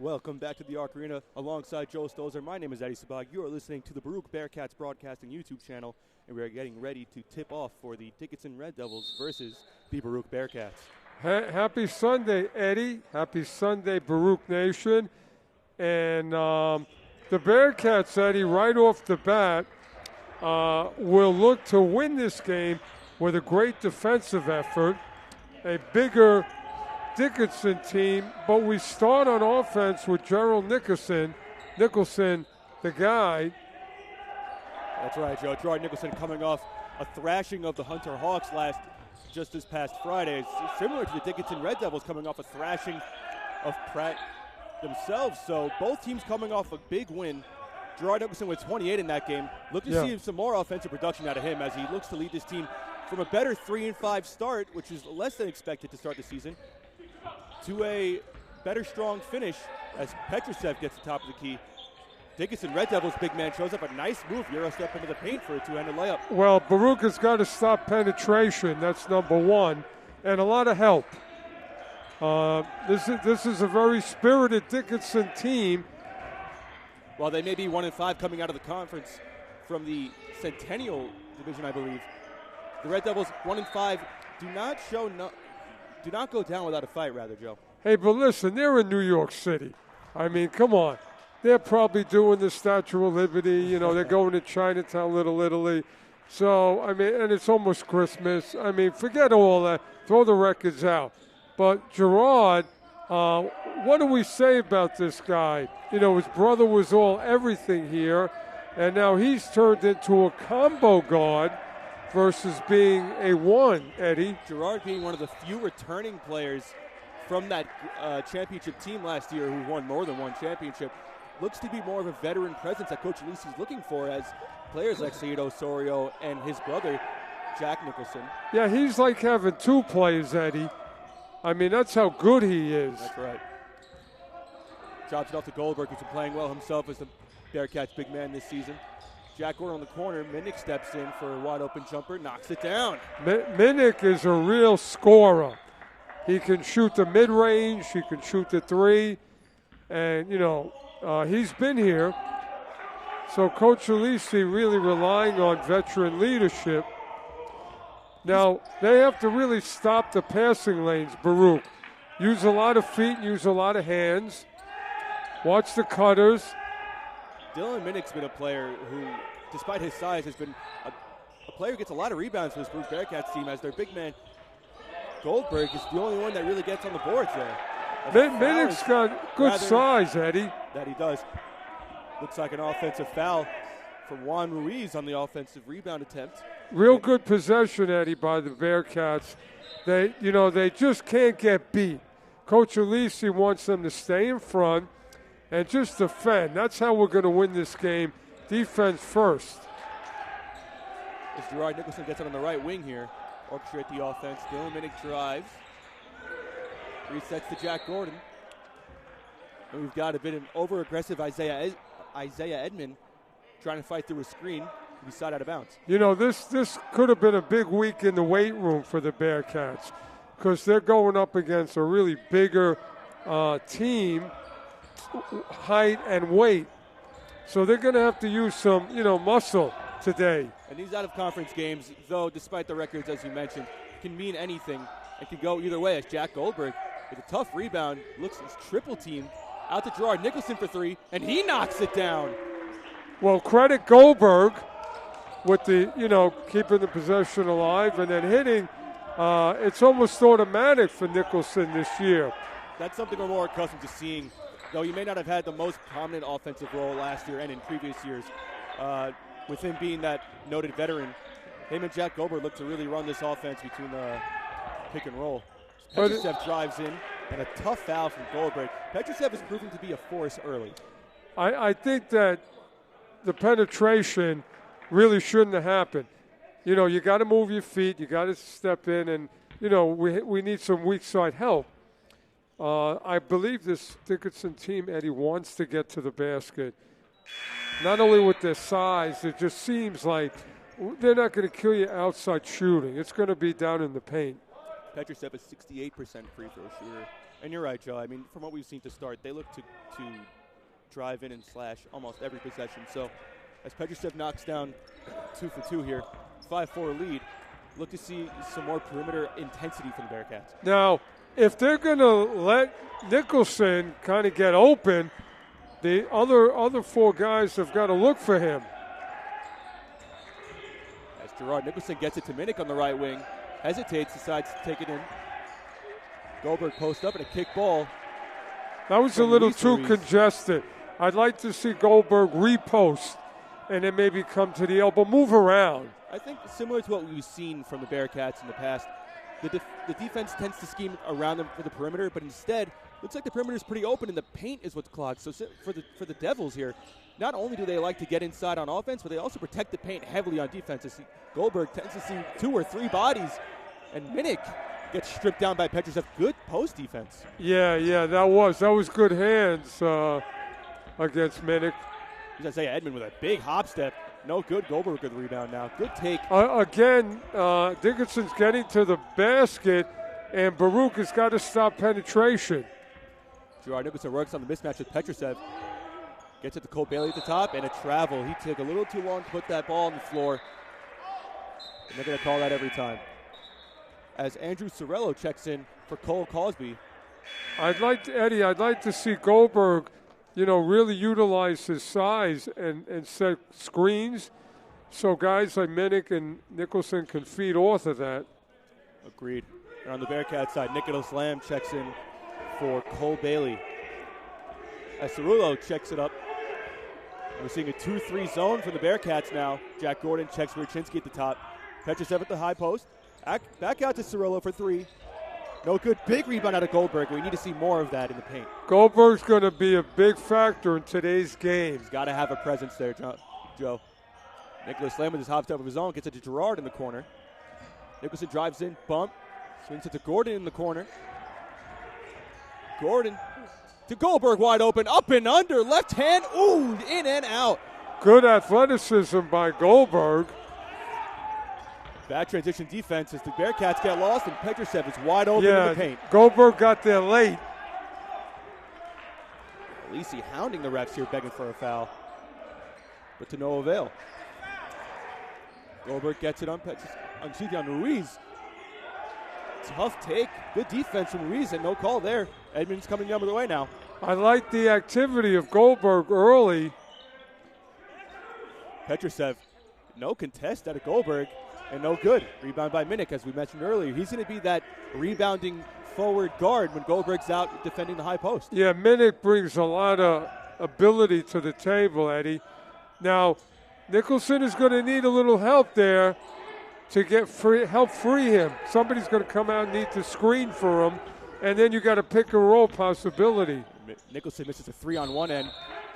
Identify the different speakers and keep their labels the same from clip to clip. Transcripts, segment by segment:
Speaker 1: Welcome back to the Arc Arena alongside Joe Stolzer. My name is Eddie Sabag. You are listening to the Baruch Bearcats Broadcasting YouTube channel, and we are getting ready to tip off for the Dickinson Red Devils versus the Baruch Bearcats.
Speaker 2: Happy Sunday, Eddie. Happy Sunday, Baruch Nation. And the Bearcats, Eddie, right off the bat, will look to win this game with a great defensive effort, a bigger Dickinson team, but we start on offense with Gerard Nicholson, the guy.
Speaker 1: That's right, Joe. Gerard Nicholson coming off a thrashing of the Hunter Hawks just this past Friday. It's similar to the Dickinson Red Devils coming off a thrashing of Pratt themselves. So both teams coming off a big win. Gerard Nicholson with 28 in that game. Look to see some more offensive production out of him as he looks to lead this team from a better 3-5 start, which is less than expected to start the season, to a better strong finish as Petrusev gets the top of the key. Dickinson Red Devils big man shows up, a nice move, Euro step into the paint for a two-handed layup.
Speaker 2: Well, Baruch has got to stop penetration. That's number one, and a lot of help. This is a very spirited Dickinson team.
Speaker 1: While they may be 1-5 coming out of the conference from the Centennial Division, I believe, the Red Devils 1-5 do not go down without a fight, rather, Joe.
Speaker 2: Hey, but listen, they're in New York City. I mean, come on. They're probably doing the Statue of Liberty. You know, they're going to Chinatown, Little Italy. So, I mean, and it's almost Christmas. I mean, forget all that. Throw the records out. But Gerard, what do we say about this guy? You know, his brother was everything here, and now he's turned into a combo guard versus being a one, Eddie.
Speaker 1: Gerard being one of the few returning players from that championship team last year who won more than one championship. Looks to be more of a veteran presence that Coach Alisi's looking for as players like Saeed Osorio and his brother, Jack Nicholson.
Speaker 2: Yeah, he's like having two players, Eddie. I mean, that's how good he is.
Speaker 1: That's right. Drops it off to Goldberg, who's been playing well himself as the Bearcats' big man this season. Jack Gordon on the corner. Minnick steps in for a wide-open jumper, knocks it down.
Speaker 2: Minnick is a real scorer. He can shoot the mid-range. He can shoot the three. And, you know, he's been here. So Coach Alisi really relying on veteran leadership. Now, they have to really stop the passing lanes, Baruch. Use a lot of feet, use a lot of hands. Watch the cutters.
Speaker 1: Dylan Minnick's been a player who, despite his size, has been a player who gets a lot of rebounds for this Baruch Bearcats team as their big man, Goldberg, is the only one that really gets on the boards there.
Speaker 2: Minnick's got good size, Eddie.
Speaker 1: That he does. Looks like an offensive foul from Juan Ruiz on the offensive rebound attempt.
Speaker 2: Real good possession, Eddie, by the Bearcats. They just can't get beat. Coach Alisi wants them to stay in front and just defend. That's how we're going to win this game. Defense first.
Speaker 1: As Gerard Nicholson gets it on the right wing here, orchestrate the offense. Dylan Minnick drives. Resets to Jack Gordon. And we've got a bit of over-aggressive Isaiah Edmond trying to fight through a screen. He's shot out of bounds.
Speaker 2: You know, this could have been a big week in the weight room for the Bearcats because they're going up against a really bigger team, height and weight. So they're going to have to use some, muscle today.
Speaker 1: And these out-of-conference games, though, despite the records, as you mentioned, can mean anything and can go either way as Jack Goldberg with a tough rebound, looks his triple team out to Gerard Nicholson for three, and he knocks it down.
Speaker 2: Well, credit Goldberg with the, keeping the possession alive and then hitting. It's almost automatic for Nicholson this year.
Speaker 1: That's something we're more accustomed to seeing, though he may not have had the most prominent offensive role last year and in previous years. With him being that noted veteran, him and Jack Goldberg look to really run this offense between the pick and roll. Petrusev drives in, and a tough foul from Goldberg. Petrusev is proving to be a force early.
Speaker 2: I think that the penetration really shouldn't have happened. You got to move your feet. You got to step in, and, we need some weak side help. I believe this Dickinson team, Eddie, wants to get to the basket. Not only with their size, it just seems like they're not going to kill you outside shooting. It's going to be down in the paint.
Speaker 1: Petrusev is 68% free throw shooter And you're right, Joe. I mean, from what we've seen to start, they look to drive in and slash almost every possession. So as Petrushev knocks down 2 for 2 here, 5-4 lead, look to see some more perimeter intensity from the Bearcats.
Speaker 2: Now, if they're going to let Nicholson kind of get open, the other 4 guys have got to look for him.
Speaker 1: As Gerard Nicholson gets it to Minnick on the right wing, hesitates, decides to take it in. Goldberg post up and a kick ball.
Speaker 2: That was a little too congested. I'd like to see Goldberg repost and then maybe come to the elbow, move around.
Speaker 1: I think similar to what we've seen from the Bearcats in the past, the defense tends to scheme around them for the perimeter, but instead, looks like the perimeter is pretty open and the paint is what's clogged. So for the Devils here, not only do they like to get inside on offense, but they also protect the paint heavily on defense. Goldberg tends to see 2 or 3 bodies, and Minnick gets stripped down by Petrushev. Good post defense.
Speaker 2: Yeah, that was good hands against Minnick.
Speaker 1: I was going to say Edmund with a big hop step. No good. Goldberg with the rebound now. Good take.
Speaker 2: Again, Dickinson's getting to the basket, and Baruch has got to stop penetration.
Speaker 1: Gerard Nicholson works on the mismatch with Petrushev. Gets it to Cole Bailey at the top, and a travel. He took a little too long to put that ball on the floor. And they're going to call that every time. As Andrew Sorello checks in for Cole Cosby.
Speaker 2: I'd like to see Goldberg, really utilize his size and set screens so guys like Minnick and Nicholson can feed off of that.
Speaker 1: Agreed. And on the Bearcat side, Nicholas Lamb checks in for Cole Bailey. As Cerullo checks it up. We're seeing a 2-3 zone from the Bearcats now. Jack Gordon checks Wierczynski at the top. Petrushev at the high post. Back out to Cerullo for 3. No good. Big rebound out of Goldberg. We need to see more of that in the paint.
Speaker 2: Goldberg's going to be a big factor in today's game.
Speaker 1: He's got to have a presence there, Joe. Nicholas Lamb with his hop step of his own gets it to Gerard in the corner. Nicholson drives in, bump, swings it to Gordon in the corner. Gordon to Goldberg wide open, up and under, left hand, ooh, in and out.
Speaker 2: Good athleticism by Goldberg.
Speaker 1: Bad transition defense as the Bearcats get lost and Petrushev is wide open in the paint.
Speaker 2: Goldberg got there late.
Speaker 1: Alisi hounding the refs here, begging for a foul, but to no avail. Goldberg gets it on Ruiz. Tough take. Good defense from Ruiz and no call there. Edmonds coming the other way now.
Speaker 2: I like the activity of Goldberg early.
Speaker 1: Petrushev, no contest out of Goldberg and no good. Rebound by Minnick, as we mentioned earlier. He's going to be that rebounding forward guard when Goldberg's out defending the high post.
Speaker 2: Yeah, Minnick brings a lot of ability to the table, Eddie. Now, Nicholson is going to need a little help there to help free him. Somebody's going to come out and need to screen for him, and then you got a pick and roll possibility.
Speaker 1: Nicholson misses a 3 on one end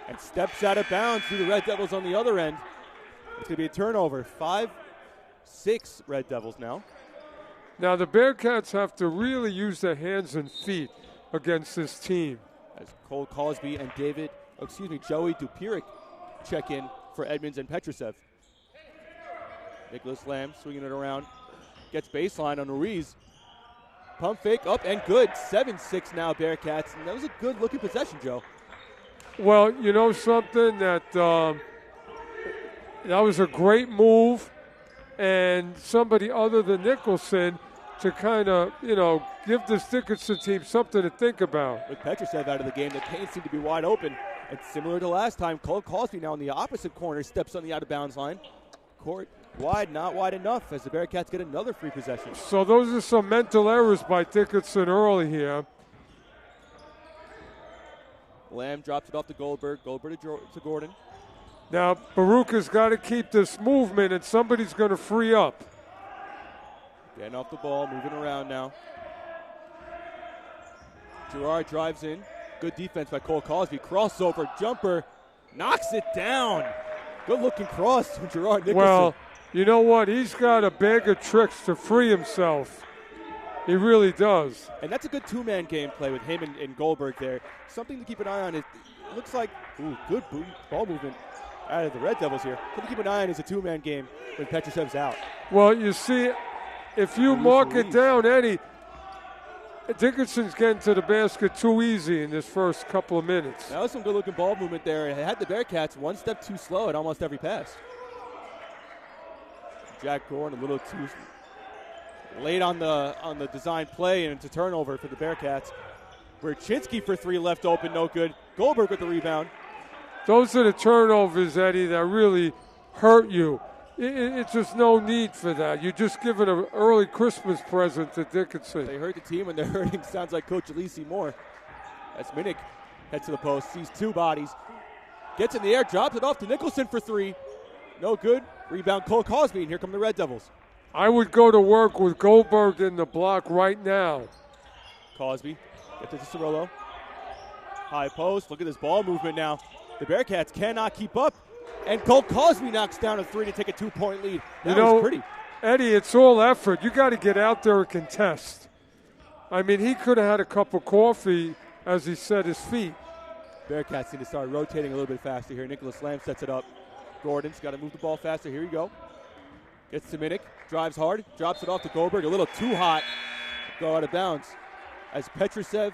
Speaker 1: and steps out of bounds through the Red Devils on the other end. It's going to be a turnover. 5-6 Red Devils now.
Speaker 2: Now the Bearcats have to really use their hands and feet against this team.
Speaker 1: As Cole Cosby and Joey Dupirik check in for Edmonds and Petrushev. Nicholas Lamb swinging it around. Gets baseline on Ruiz. Pump fake up and good. 7-6 now Bearcats. And that was a good looking possession, Joe.
Speaker 2: Well, you know something, that was a great move, and somebody other than Nicholson to kind of, give this Dickinson team something to think about.
Speaker 1: With Petrushev out of the game, the paint seemed to be wide open. And similar to last time, Cole Cosby now in the opposite corner steps on the out-of-bounds line. Court wide, not wide enough as the Bearcats get another free possession.
Speaker 2: So those are some mental errors by Dickinson early here.
Speaker 1: Lamb drops it off to Goldberg. Goldberg to Gordon.
Speaker 2: Now, Baruch has got to keep this movement, and somebody's going to free up.
Speaker 1: Getting off the ball, moving around now. Gerard drives in. Good defense by Cole Cosby. Crossover, jumper, knocks it down. Good-looking cross from Gerard Nicholson.
Speaker 2: Well, you know what? He's got a bag of tricks to free himself. He really does.
Speaker 1: And that's a good two-man game play with him and Goldberg there. Something to keep an eye on. It looks like, good ball movement out of the Red Devils here. Something to keep an eye on is a two-man game when Petrushev's out.
Speaker 2: Well, you see, if you mark it down, Eddie, Dickinson's getting to the basket too easy in this first couple of minutes.
Speaker 1: That was some good-looking ball movement there. It had the Bearcats one step too slow at almost every pass. Jack Gordon a little too late on the design play, and it's a turnover for the Bearcats. Berchinski for three left open, no good. Goldberg with the rebound.
Speaker 2: Those are the turnovers, Eddie, that really hurt you. It's just no need for that. You're just giving an early Christmas present to Dickinson.
Speaker 1: They hurt the team, and they're hurting, sounds like Coach Alisi more. As Minnick heads to the post, sees two bodies. Gets in the air, drops it off to Nicholson for three. No good. Rebound Cole Cosby, and here come the Red Devils.
Speaker 2: I would go to work with Goldberg in the block right now.
Speaker 1: Cosby gets it to Cirillo. High post. Look at this ball movement now. The Bearcats cannot keep up. And Cole Cosby knocks down a three to take a 2-point lead. That was pretty.
Speaker 2: Eddie, it's all effort. You got to get out there and contest. I mean, he could have had a cup of coffee as he set his feet.
Speaker 1: Bearcats need to start rotating a little bit faster here. Nicholas Lamb sets it up. Gordon's got to move the ball faster. Here we go. Gets to Minnick. Drives hard. Drops it off to Goldberg. A little too hot. Go out of bounds. As Petrusev,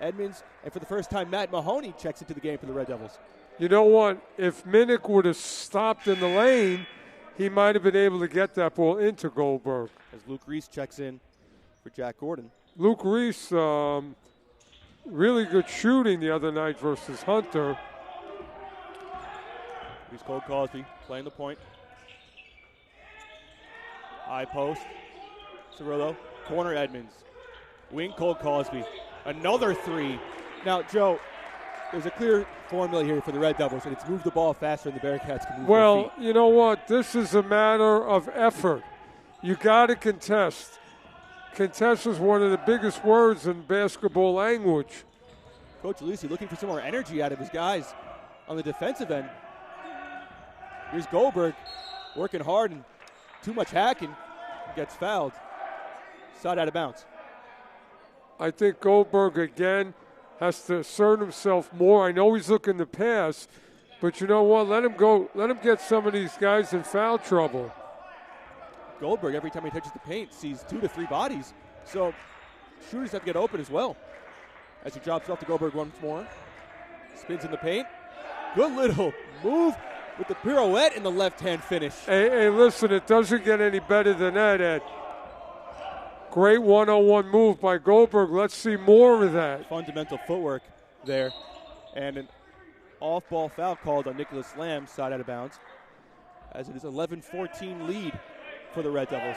Speaker 1: Edmonds, and for the first time, Matt Mahoney checks into the game for the Red Devils.
Speaker 2: You know what? If Minnick would have stopped in the lane, he might have been able to get that ball into Goldberg.
Speaker 1: As Luke Reese checks in for Jack Gordon.
Speaker 2: Luke Reese, really good shooting the other night versus Hunter.
Speaker 1: Here's Cole Cosby playing the point. High post. Cirillo. Corner Edmonds. Wing Cole Cosby. Another three. Now, Joe, there's a clear formula here for the Red Devils, and it's move the ball faster than the Bearcats can move their feet.
Speaker 2: You know what? This is a matter of effort. You got to contest. Contest is one of the biggest words in basketball language.
Speaker 1: Coach Alisi looking for some more energy out of his guys on the defensive end. Here's Goldberg working hard and too much hacking. Gets fouled. Side out of bounds.
Speaker 2: I think Goldberg, again, has to assert himself more. I know he's looking to pass, but you know what? Let him go. Let him get some of these guys in foul trouble.
Speaker 1: Goldberg, every time he touches the paint, sees 2 to 3 bodies. So shooters have to get open as well. As he drops it off to Goldberg once more. Spins in the paint. Good little move with the pirouette and the left-hand finish.
Speaker 2: Hey, listen, it doesn't get any better than that, Ed. Great one-on-one move by Goldberg. Let's see more of that.
Speaker 1: Fundamental footwork there. And an off-ball foul called on Nicholas Lamb, side out of bounds, as it is 11-14 lead for the Red Devils.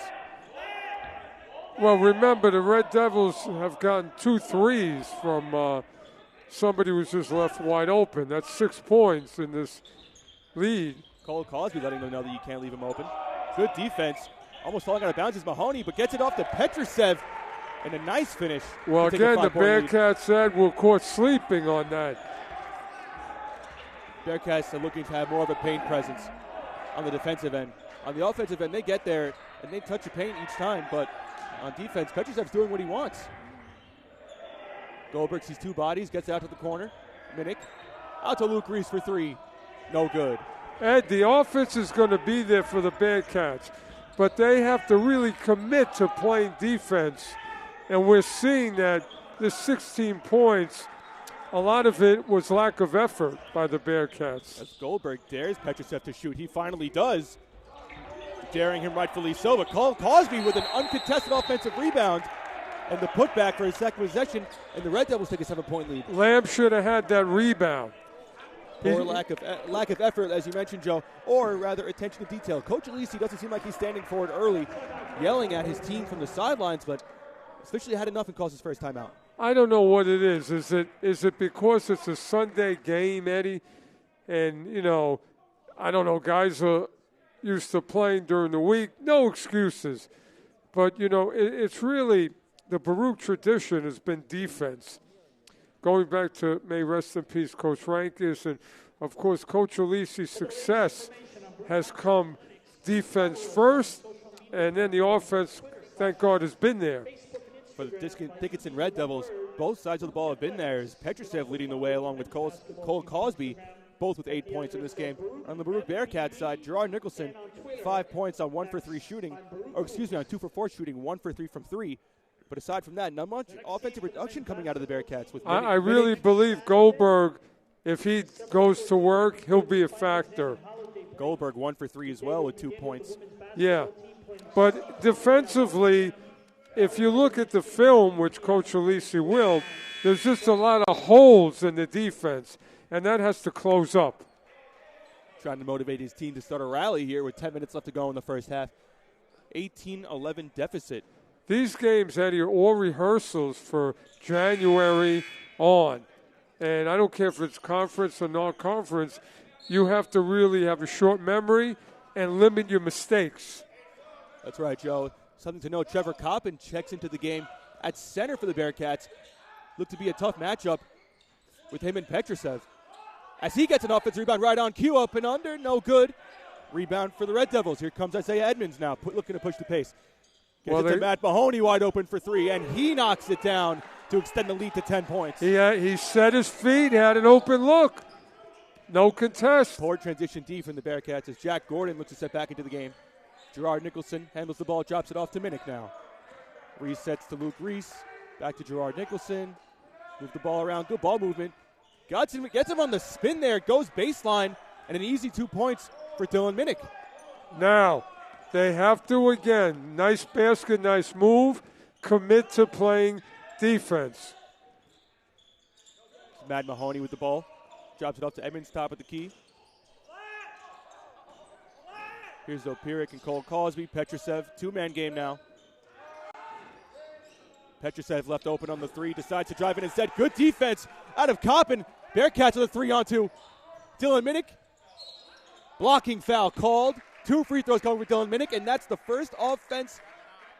Speaker 2: Well, remember, the Red Devils have gotten 2 threes from somebody who's just left wide open. That's 6 points in this lead.
Speaker 1: Cole Cosby letting them know that you can't leave him open. Good defense. Almost falling out of bounds is Mahoney, but gets it off to Petrusev, and a nice finish.
Speaker 2: Well, again, the Bearcats said we're caught sleeping on that.
Speaker 1: Bearcats are looking to have more of a paint presence on the defensive end. On the offensive end, they get there, and they touch the paint each time, but on defense, Petrusev's doing what he wants. Goldberg sees 2 bodies, gets out to the corner. Minnick out to Luke Reese for 3. No good.
Speaker 2: Ed, the offense is going to be there for the Bearcats, but they have to really commit to playing defense. And we're seeing that this 16 points, a lot of it was lack of effort by the Bearcats.
Speaker 1: As Goldberg dares Petrusev to shoot, he finally does. Daring him rightfully so, but Cole Cosby with an uncontested offensive rebound and the putback for his second possession, and the Red Devils take a 7-point lead.
Speaker 2: Lamb should have had that rebound.
Speaker 1: Or lack of effort, as you mentioned, Joe, or rather attention to detail. Coach Alisi doesn't seem like he's standing forward early, yelling at his team from the sidelines, but officially had enough and calls his first timeout.
Speaker 2: I don't know what it is. Is it because it's a Sunday game, Eddie? And, you know, I don't know, guys are used to playing during the week. No excuses. But, you know, it's really the Baruch tradition has been defense. Going back to, may rest in peace, Coach Rankus, and, of course, Coach Alisi's success has come defense first, and then the offense, thank God, has been there.
Speaker 1: For the Dickinson Red Devils, both sides of the ball have been there. As Petrusev leading the way along with Cole Cosby, both with 8 points in this game. On the Baruch Bearcats side, Gerard Nicholson, 5 points on 1 for 3 shooting, or excuse me, on 2 for 4 shooting, 1 for 3 from 3. But aside from that, not much offensive production coming out of the Bearcats. With
Speaker 2: I really believe Goldberg, if he goes to work, he'll be a factor.
Speaker 1: Goldberg 1 for 3 as well with 2 points.
Speaker 2: Yeah, but defensively, if you look at the film, which Coach Alisi will, there's just a lot of holes in the defense, and that has to close up.
Speaker 1: Trying to motivate his team to start a rally here with 10 minutes left to go in the first half. 18-11 deficit.
Speaker 2: These games, Eddie, are all rehearsals for January on. And I don't care if it's conference or non-conference, you have to really have a short memory and limit your mistakes.
Speaker 1: That's right, Joe. Something to note, Trevon Coppin checks into the game at center for the Bearcats. Looked to be a tough matchup with him and Petrusev. As he gets an offensive rebound right on cue, up and under, no good. Rebound for the Red Devils. Here comes Isaiah Edmonds now, looking to push the pace. Gets it to Matt Mahoney wide open for 3, and he knocks it down to extend the lead to 10 points.
Speaker 2: He set his feet, had an open look. No contest.
Speaker 1: Poor transition D from the Bearcats as Jack Gordon looks to step back into the game. Gerard Nicholson handles the ball, drops it off to Minnick now. Resets to Luke Reese. Back to Gerard Nicholson. Move the ball around. Good ball movement. Gets him on the spin there. Goes baseline. And an easy 2 points for Dylan Minnick.
Speaker 2: Now, they have to, again, nice basket, nice move, commit to playing defense.
Speaker 1: Matt Mahoney with the ball. Drops it off to Edmonds, top of the key. Here's Opirik and Cole Cosby. Petrusev, two-man game now. Petrusev left open on the 3, decides to drive in instead. Good defense out of Coppin. Bearcats with a 3-on-2. Dylan Minnick. Blocking foul called. 2 free throws coming for Dylan Minnick, and that's the first offense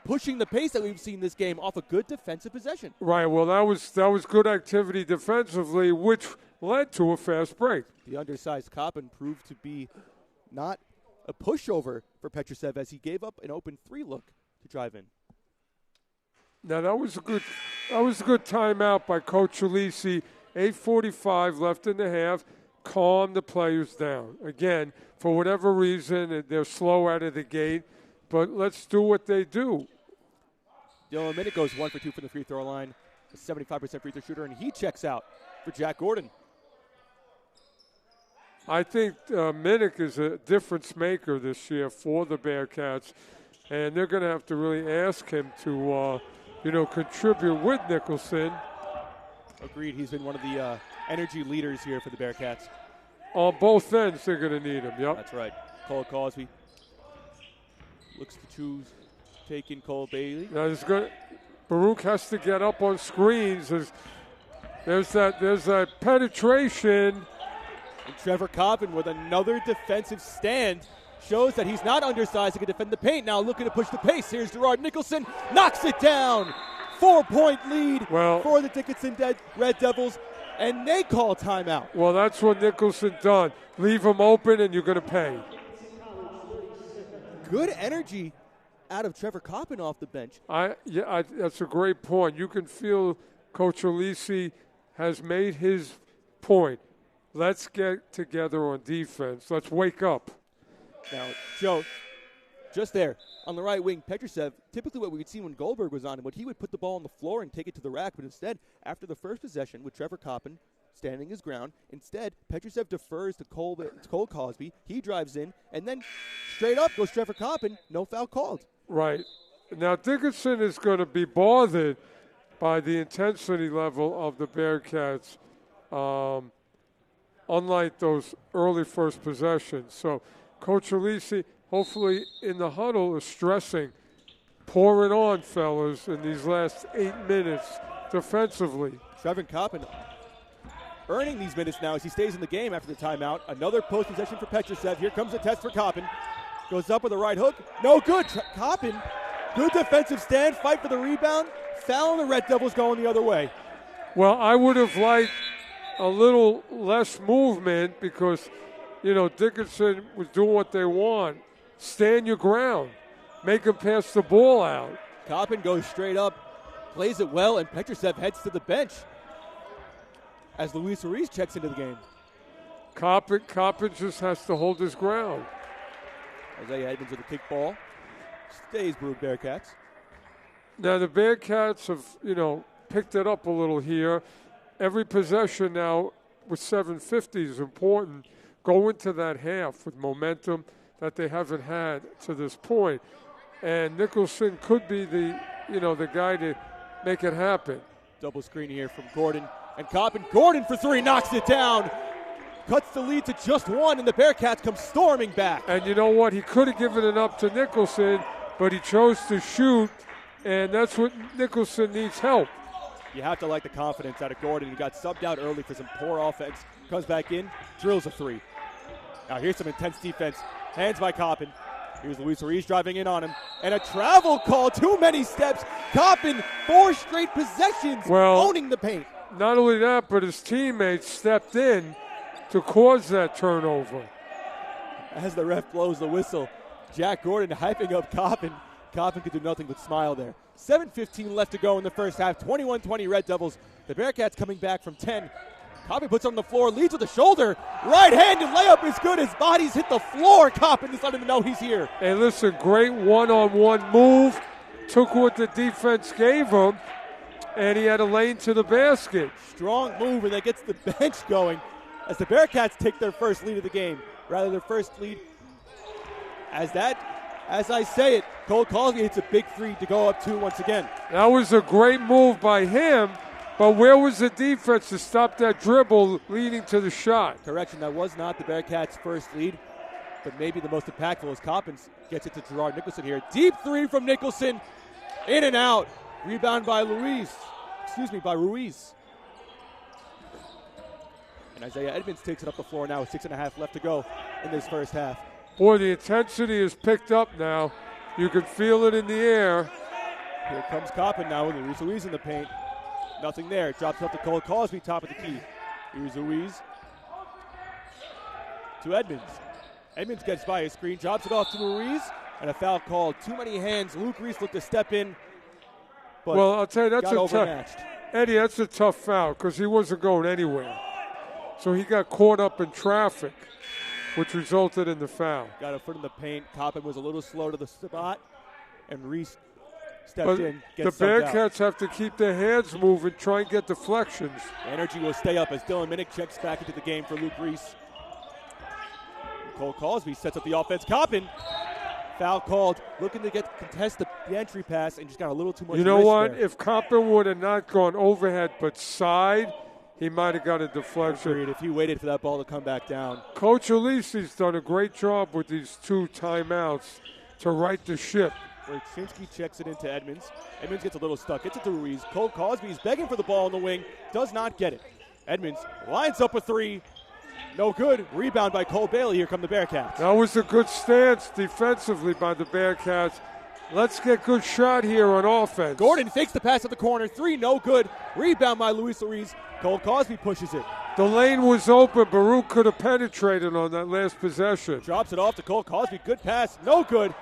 Speaker 1: pushing the pace that we've seen this game off a good defensive possession.
Speaker 2: Right, well, that was good activity defensively, which led to a fast break.
Speaker 1: The undersized Coppin proved to be not a pushover for Petrusev as he gave up an open 3 look to drive in.
Speaker 2: Now, that was a good timeout by Coach Alisi. 8:45 left in the half. Calm the players down. Again, for whatever reason, they're slow out of the gate, but let's do what they do.
Speaker 1: Dylan Minnick goes 1 for 2 from the free throw line, a 75% free throw shooter, and he checks out for Jack Gordon.
Speaker 2: I think Minnick is a difference maker this year for the Bearcats, and they're going to have to really ask him to, contribute with Nicholson.
Speaker 1: Agreed. He's been one of the energy leaders here for the Bearcats.
Speaker 2: On both ends, they're going to need him. Yep.
Speaker 1: That's right. Cole Cosby looks to choose taking Cole Bailey.
Speaker 2: Now Baruch has to get up on screens. There's that penetration.
Speaker 1: And Trevon Coppin with another defensive stand shows that he's not undersized. He can defend the paint. Now looking to push the pace. Here's Gerard Nicholson. Knocks it down. 4-point lead for the Dickinson Red Devils. And they call timeout.
Speaker 2: Well, that's what Nicholson done. Leave him open and you're going to pay.
Speaker 1: Good energy out of Trevon Coppin off the bench.
Speaker 2: That's a great point. You can feel Coach Alisi has made his point. Let's get together on defense. Let's wake up.
Speaker 1: Now, Joe, just there on the right wing, Petrusev, typically what we would see when Goldberg was on him, he would put the ball on the floor and take it to the rack, but instead, after the first possession with Trevon Coppin standing his ground, instead, Petrusev defers to Cole Cosby. He drives in, and then straight up goes Trevon Coppin. No foul called.
Speaker 2: Right. Now, Dickinson is going to be bothered by the intensity level of the Bearcats, unlike those early first possessions. So, Coach Alisi, hopefully in the huddle, is stressing, pouring on, fellas, in these last 8 minutes defensively.
Speaker 1: Trevon Coppin earning these minutes now as he stays in the game after the timeout. Another post possession for Petrusev. Here comes a test for Coppin. Goes up with a right hook. No good. Coppin, good defensive stand, fight for the rebound. Foul on the Red Devils going the other way.
Speaker 2: Well, I would have liked a little less movement because, Dickinson was doing what they want. Stand your ground. Make them pass the ball out.
Speaker 1: Coppin goes straight up, plays it well, and Petrusev heads to the bench as Luis Ruiz checks into the game.
Speaker 2: Coppin just has to hold his ground.
Speaker 1: Isaiah Edmonds with a kick ball. Stays Brood Bearcats.
Speaker 2: Now the Bearcats have, picked it up a little here. Every possession now with 750 is important. Go into that half with momentum that they haven't had to this point. And Nicholson could be the guy to make it happen.
Speaker 1: Double screen here from Gordon and Coppin. Gordon for three, knocks it down. Cuts the lead to just one, and the Bearcats come storming back.
Speaker 2: And you know what? He could have given it up to Nicholson, but he chose to shoot, and that's what Nicholson needs help.
Speaker 1: You have to like the confidence out of Gordon. He got subbed out early for some poor offense. Comes back in, drills a three. Now here's some intense defense. Hands by Coppin. Here's Luis Ruiz driving in on him. And a travel call, too many steps. Coppin, 4 straight possessions, owning the paint.
Speaker 2: Not only that, but his teammates stepped in to cause that turnover.
Speaker 1: As the ref blows the whistle, Jack Gordon hyping up Coppin. Coppin could do nothing but smile there. 7:15 left to go in the first half. 21-20 Red Devils. The Bearcats coming back from 10. Coppin puts on the floor, leads with the shoulder. Right-handed layup is good. His body's hit the floor. Coppin just let him know he's here.
Speaker 2: Hey, listen, great one-on-one move. Took what the defense gave him, and he had a lane to the basket.
Speaker 1: Strong move, and that gets the bench going as the Bearcats take their first lead of the game. Rather, their first lead. As I say it, Cole Cosby hits a big three to go up 2 once again.
Speaker 2: That was a great move by him, but where was the defense to stop that dribble leading to the shot?
Speaker 1: Correction, that was not the Bearcats' first lead, but maybe the most impactful as Coppin gets it to Gerard Nicholson here. Deep three from Nicholson, in and out. Rebound by Ruiz. And Isaiah Edmonds takes it up the floor now with 6.5 left to go in this first half.
Speaker 2: Boy, the intensity is picked up now. You can feel it in the air.
Speaker 1: Here comes Coppin now with Luis Ruiz in the paint. Nothing there. Drops up to Cole Cosby, top of the key. Here's Ruiz to Edmonds. Edmonds gets by his screen, drops it off to Ruiz, and a foul called. Too many hands. Luke Reese looked to step in, but
Speaker 2: well, I'll tell you, that's
Speaker 1: overmatched.
Speaker 2: Eddie, that's a tough foul because he wasn't going anywhere. So he got caught up in traffic, which resulted in the foul.
Speaker 1: Got a foot in the paint. Coppin was a little slow to the spot, and Reese stepped in. Gets
Speaker 2: the Bearcats have to keep their hands moving, try and get deflections.
Speaker 1: Energy will stay up as Dylan Minnick checks back into the game for Luke Reese. Cole Cosby sets up the offense. Coppin, foul called, looking to contest the entry pass, and just got a little too much.
Speaker 2: You know what?
Speaker 1: There.
Speaker 2: If Coppin would have not gone overhead but side, he might have got a deflection.
Speaker 1: Agreed. If he waited for that ball to come back down.
Speaker 2: Coach Alisi's done a great job with these 2 timeouts to right the ship.
Speaker 1: Rachinski checks it into Edmonds. Edmonds gets a little stuck. Gets it to Ruiz. Cole Cosby is begging for the ball in the wing. Does not get it. Edmonds lines up a three. No good. Rebound by Cole Bailey. Here come the Bearcats.
Speaker 2: That was a good stance defensively by the Bearcats. Let's get good shot here on offense.
Speaker 1: Gordon fakes the pass at the corner. Three, no good. Rebound by Luis Ruiz. Cole Cosby pushes it.
Speaker 2: The lane was open. Baruch could have penetrated on that last possession.
Speaker 1: Drops it off to Cole Cosby. Good pass. No good.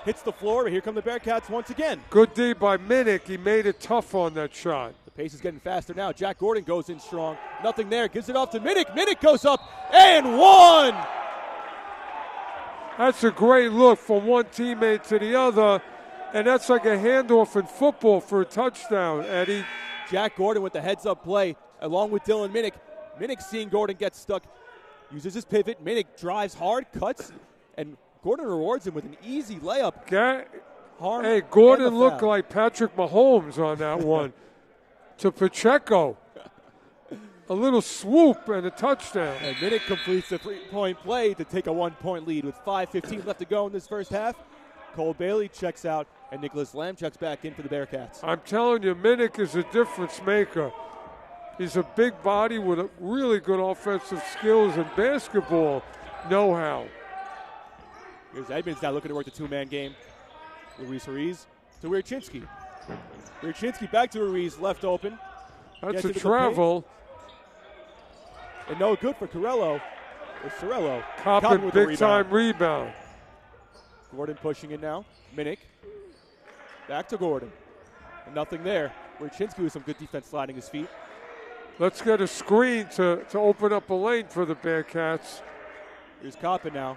Speaker 1: Hits the floor, but here come the Bearcats once again.
Speaker 2: Good D by Minnick. He made it tough on that shot.
Speaker 1: The pace is getting faster now. Jack Gordon goes in strong. Nothing there. Gives it off to Minnick. Minnick goes up and one.
Speaker 2: That's a great look from one teammate to the other, and that's like a handoff in football for a touchdown, Eddie.
Speaker 1: Jack Gordon with the heads-up play along with Dylan Minnick. Minnick seeing Gordon get stuck. Uses his pivot. Minnick drives hard, cuts, and Gordon rewards him with an easy layup.
Speaker 2: Hey, Gordon looked like Patrick Mahomes on that one to Pacheco. A little swoop and a touchdown.
Speaker 1: And Minnick completes the 3-point play to take a 1-point lead with 5:15 left to go in this first half. Cole Bailey checks out, and Nicholas Lamb checks back in for the Bearcats.
Speaker 2: I'm telling you, Minnick is a difference maker. He's a big body with a really good offensive skills and basketball know-how.
Speaker 1: Here's Edmonds now looking to work the 2-man game. Luis Ruiz to Rachinski. Rachinski back to Ruiz, left open.
Speaker 2: That's a travel.
Speaker 1: And no good for Corello. Or Sorello.
Speaker 2: Coppin, big-time rebound.
Speaker 1: Gordon pushing it now. Minnick. Back to Gordon. And nothing there. Rachinski with some good defense sliding his feet.
Speaker 2: Let's get a screen to open up a lane for the Bearcats.
Speaker 1: Here's Coppin now.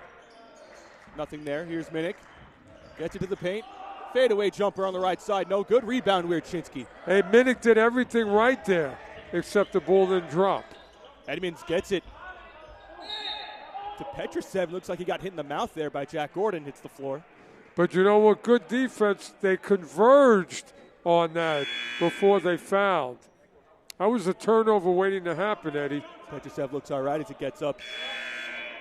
Speaker 1: Nothing there. Here's Minnick. Gets it to the paint. Fadeaway jumper on the right side. No good. Rebound, Wierchinski.
Speaker 2: Hey, Minnick did everything right there, except the ball didn't drop.
Speaker 1: Edmonds gets it to Petrosev. Looks like he got hit in the mouth there by Jack Gordon. Hits the floor.
Speaker 2: But you know what? Good defense. They converged on that before they fouled. That was a turnover waiting to happen, Eddie.
Speaker 1: Petrosev looks all right as he gets up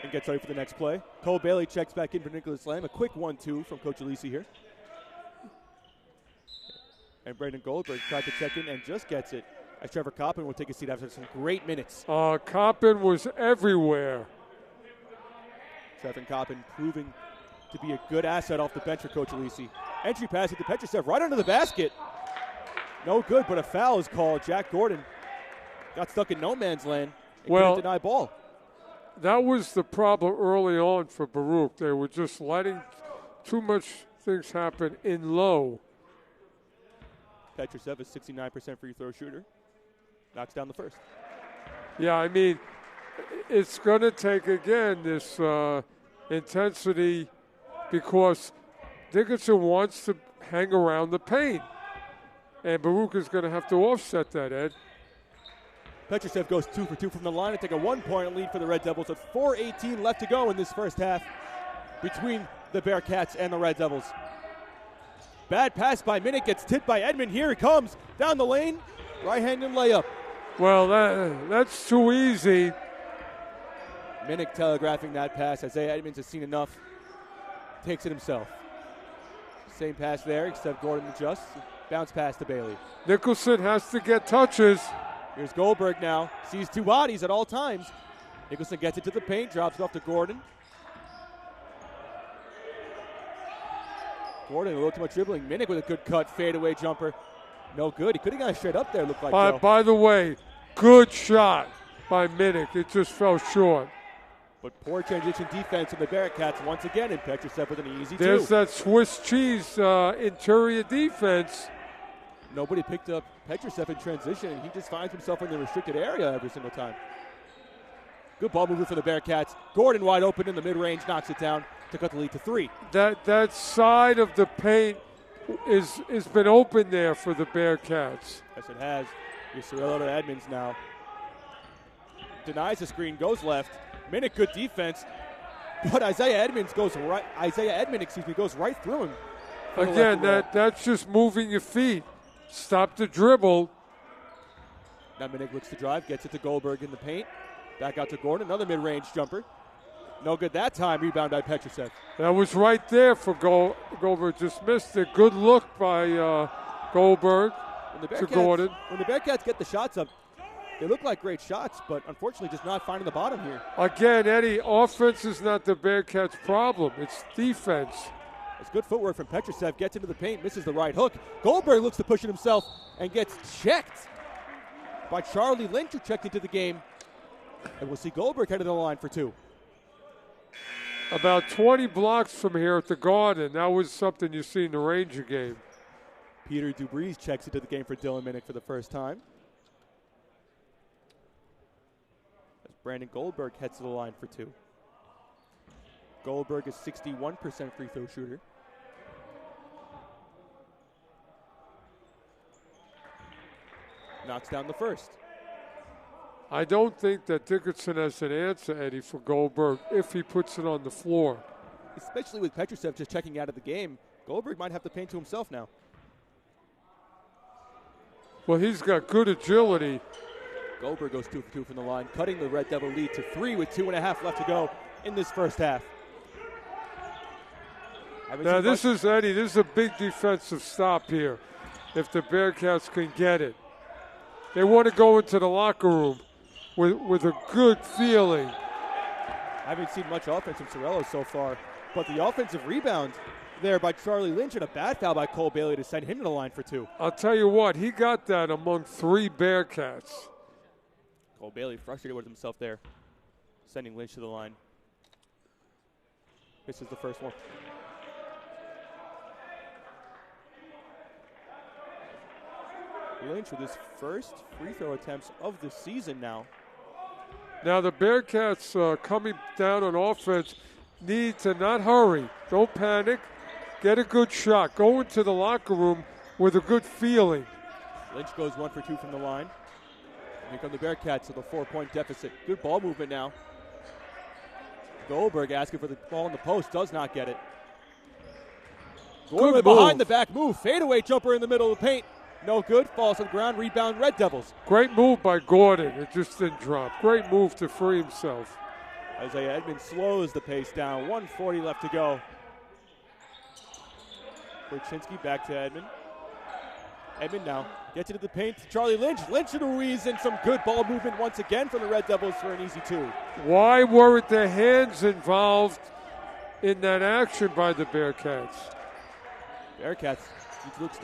Speaker 1: and gets ready for the next play. Cole Bailey checks back in for Nicholas Lamb. A quick 1-2 from Coach Alisi here. And Brandon Goldberg tried to check in and just gets it. As Trevor Coppin will take a seat after some great minutes.
Speaker 2: Coppin was everywhere.
Speaker 1: Trevon Coppin proving to be a good asset off the bench for Coach Alisi. Entry pass to Petrosev right under the basket. No good, but a foul is called. Jack Gordon got stuck in no man's land and couldn't deny ball.
Speaker 2: That was the problem early on for Baruch. They were just letting too much things happen in low.
Speaker 1: Petrosev is 69% free throw shooter. Knocks down the first.
Speaker 2: Yeah, I mean, it's going to take, again, this intensity because Dickinson wants to hang around the paint. And Baruch is going to have to offset that, Ed.
Speaker 1: Petrosev goes 2 for 2 from the line and take a 1-point lead for the Red Devils with 4:18 left to go in this first half between the Bearcats and the Red Devils. Bad pass by Minnick, gets tipped by Edmond. Here he comes down the lane, right-handed layup.
Speaker 2: Well, that's too easy.
Speaker 1: Minnick telegraphing that pass. Isaiah Edmonds has seen enough. Takes it himself. Same pass there, except Gordon adjusts. Bounce pass to Bailey.
Speaker 2: Nicholson has to get touches.
Speaker 1: Here's Goldberg now. Sees two bodies at all times. Nicholson gets it to the paint, drops it off to Gordon. Gordon a little too much dribbling. Minnick with a good cut, fadeaway jumper. No good. He could have gone straight up there, looked like.
Speaker 2: By the way, good shot by Minnick. It just fell short.
Speaker 1: But poor transition defense from the Bearcats once again, and Petrosev with an easy
Speaker 2: There's
Speaker 1: two.
Speaker 2: that Swiss cheese interior defense.
Speaker 1: Nobody picked up Petrosev in transition, and he just finds himself in the restricted area every single time. Good ball movement for the Bearcats. Gordon wide open in the mid-range, knocks it down to cut the lead to 3.
Speaker 2: That side of the paint is been open there for the Bearcats.
Speaker 1: Yes, it has. Here's Cirillo to Edmonds now. Denies the screen, goes left. Minnick, good defense, but Isaiah Edmond goes right through him.
Speaker 2: Again, that's just moving your feet. Stop the dribble.
Speaker 1: Now Minnick looks to drive, gets it to Goldberg in the paint. Back out to Gordon, another mid-range jumper. No good that time, rebound by Petrosev.
Speaker 2: That was right there for Goldberg, just missed it. Good look by Goldberg to Gordon.
Speaker 1: When the Bearcats get the shots up, they look like great shots, but unfortunately just not finding the bottom here.
Speaker 2: Again, Eddie, offense is not the Bearcats' problem. It's defense.
Speaker 1: It's good footwork from Petrosev. Gets into the paint, misses the right hook. Goldberg looks to push it himself and gets checked by Charlie Lynch, who checked into the game. And we'll see Goldberg headed to the line for 2.
Speaker 2: About 20 blocks from here at the Garden. That was something you see in the Ranger game.
Speaker 1: Peter Dubreeze checks into the game for Dylan Minnick for the first time. Brandon Goldberg heads to the line for 2. Goldberg is 61% free throw shooter. Knocks down the first.
Speaker 2: I don't think that Dickinson has an answer, Eddie, for Goldberg if he puts it on the floor.
Speaker 1: Especially with Petrosev just checking out of the game, Goldberg might have to paint to himself now.
Speaker 2: Well, he's got good agility.
Speaker 1: Goldberg goes 2 for 2 from the line, cutting the Red Devil lead to 3 with 2.5 left to go in this first half.
Speaker 2: Now, this is a big defensive stop here if the Bearcats can get it. They want to go into the locker room with a good feeling.
Speaker 1: I haven't seen much offense from Cirillo so far, but the offensive rebound there by Charlie Lynch and a bad foul by Cole Bailey to send him to the line for 2.
Speaker 2: I'll tell you what, he got that among 3 Bearcats.
Speaker 1: Cole Bailey frustrated with himself there, sending Lynch to the line. This is the first one. Lynch with his first free throw attempts of the season now.
Speaker 2: Now the Bearcats coming down on offense need to not hurry. Don't panic. get a good shot, go into the locker room with a good feeling.
Speaker 1: Lynch goes 1 for 2 from the line. Here come the Bearcats with a 4-point deficit. Good ball movement now. Goldberg asking for the ball in the post, does not get it. Goldberg behind the back move, fadeaway jumper in the middle of the paint. No good, falls to the ground, rebound Red Devils.
Speaker 2: Great move by Gordon, it just didn't drop. Great move to free himself.
Speaker 1: Isaiah Edmond slows the pace down, 1:40 left to go. Berchinski back to Edmond. Edmond now gets into the paint to Charlie Lynch. Lynch and Ruiz, and some good ball movement once again from the Red Devils for an easy 2.
Speaker 2: Why weren't the hands involved in that action by the Bearcats?
Speaker 1: Bearcats need to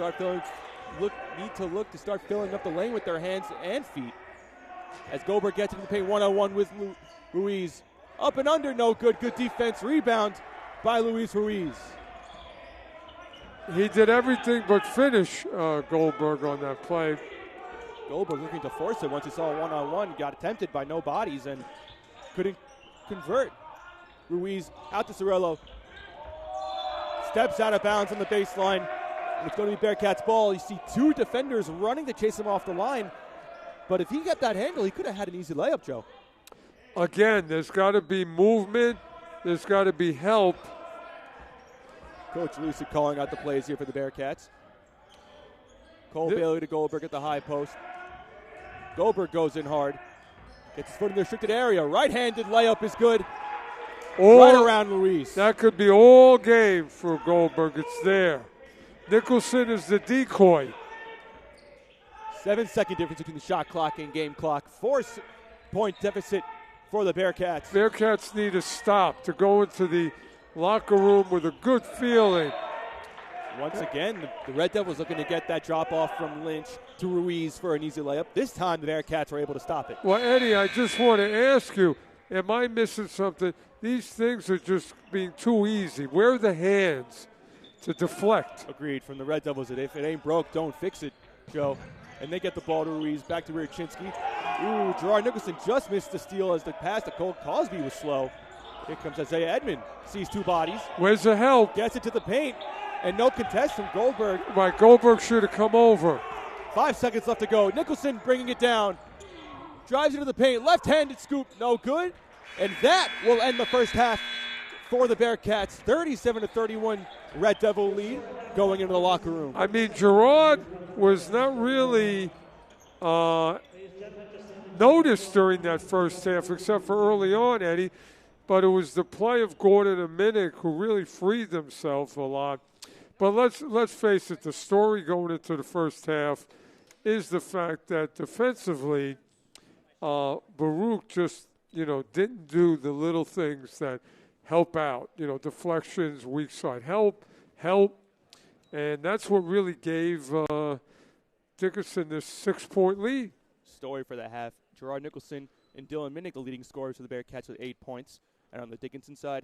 Speaker 1: start filling up the lane with their hands and feet. As Goldberg gets into the paint one-on-one with Ruiz. Up and under, no good. Good defense. Rebound by Luis Ruiz.
Speaker 2: He did everything but finish Goldberg on that play.
Speaker 1: Goldberg looking to force it once he saw a one-on-one. Got attempted by no bodies and couldn't convert. Ruiz out to Cirillo. Steps out of bounds on the baseline. It's going to be Bearcats ball. You see 2 defenders running to chase him off the line. But if he got that handle, he could have had an easy layup, Joe.
Speaker 2: Again, there's got to be movement. There's got to be help.
Speaker 1: Coach Lucid calling out the plays here for the Bearcats. Cole Bailey to Goldberg at the high post. Goldberg goes in hard. Gets his foot in the restricted area. Right-handed layup is good. Right around Ruiz.
Speaker 2: That could be all game for Goldberg. It's there. Nicholson is the decoy.
Speaker 1: 7-second difference between the shot clock and game clock. 4-point deficit for the Bearcats.
Speaker 2: Bearcats need a stop to go into the locker room with a good feeling.
Speaker 1: Once again, the Red Devils looking to get that drop off from Lynch to Ruiz for an easy layup. This time the Bearcats were able to stop it.
Speaker 2: Well, Eddie, I just want to ask you, am I missing something? These things are just being too easy. Where are the hands to deflect?
Speaker 1: Agreed from the Red Devils that if it ain't broke, don't fix it, Joe. And they get the ball to Ruiz, back to Berchinski. Ooh, Gerard Nicholson just missed the steal as the pass to Cole Cosby was slow. Here comes Isaiah Edmond, sees 2 bodies.
Speaker 2: Where's the help?
Speaker 1: Gets it to the paint, and no contest from Goldberg.
Speaker 2: Right, Goldberg should have come over.
Speaker 1: 5 seconds left to go. Nicholson bringing it down. Drives into the paint, left-handed scoop, no good. And that will end the first half for the Bearcats. 37-31 Red Devil lead going into the locker room.
Speaker 2: I mean, Gerard was not really noticed during that first half, except for early on, Eddie. But it was the play of Gordon and Minnick who really freed themselves a lot. But let's face it, the story going into the first half is the fact that defensively, Baruch just, didn't do the little things that help out. Deflections, weak side help. And that's what really gave Dickinson this 6-point lead.
Speaker 1: Story for the half. Gerard Nicholson and Dylan Minnick, the leading scorers for the Bearcats with 8 points. And on the Dickinson side,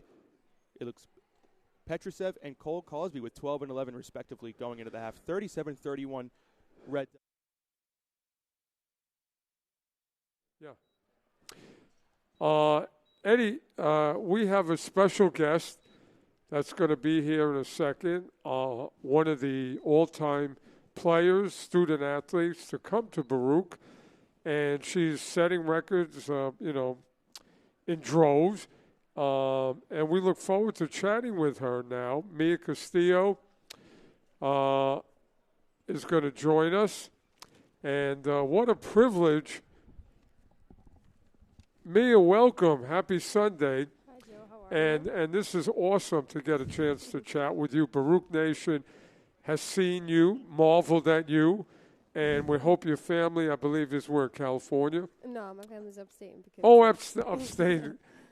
Speaker 1: it looks Petrusev and Cole Cosby with 12 and 11 respectively going into the half. 37-31 Red.
Speaker 2: Yeah. Eddie, we have a special guest that's going to be here in a second. One of the all-time players, student athletes to come to Baruch. And she's setting records, in droves. And we look forward to chatting with her now. Mia Castillo is going to join us. And what a privilege. Mia, welcome. Happy Sunday.
Speaker 3: Hi, Joe. How are you?
Speaker 2: And this is awesome to get a chance to chat with you. Baruch Nation has seen you, marveled at you. And we hope your family, I believe, is where, California?
Speaker 3: No, my family's upstate in Poughkeepsie.
Speaker 2: Oh,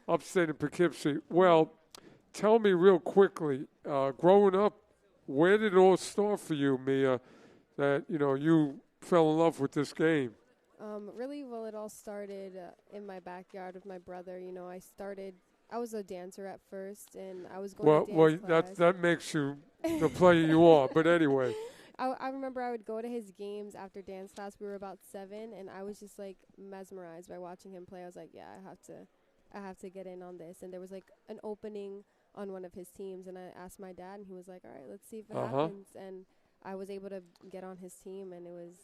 Speaker 2: upstate in Poughkeepsie. Well, tell me real quickly, growing up, where did it all start for you, Mia, that, you fell in love with this game?
Speaker 3: Really, well, it all started in my backyard with my brother. I was a dancer at first, and I was going to dance class.
Speaker 2: That makes you the player you are. But anyway.
Speaker 3: I remember I would go to his games after dance class. We were about 7, and I was just, mesmerized by watching him play. I was like, yeah, I have to get in on this. And there was, an opening on one of his teams, and I asked my dad, and he was like, all right, let's see if it happens. And I was able to get on his team, and it was,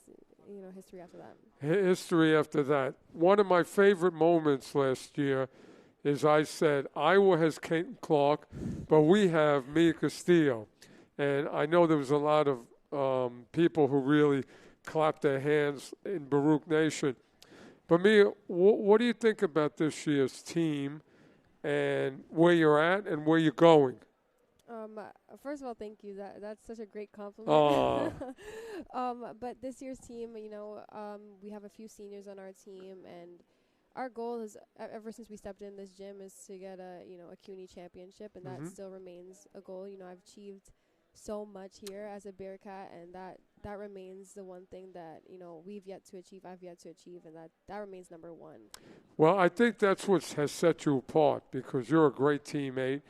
Speaker 3: history after that.
Speaker 2: History after that. One of my favorite moments last year is I said, Iowa has Caitlin Clark, but we have Mia Castillo. And I know there was a lot of people who really clapped their hands in Baruch Nation. But Mia, what do you think about this year's team and where you're at and where you're going?
Speaker 3: First of all, thank you. That's such a great compliment.
Speaker 2: Oh.
Speaker 3: But this year's team, we have a few seniors on our team, and our goal is, ever since we stepped in this gym, is to get a CUNY championship, and that still remains a goal. I've achieved so much here as a Bearcat, and that remains the one thing that we've yet to achieve, I've yet to achieve, and that remains number one.
Speaker 2: Well, I think that's what has set you apart, because you're a great teammate,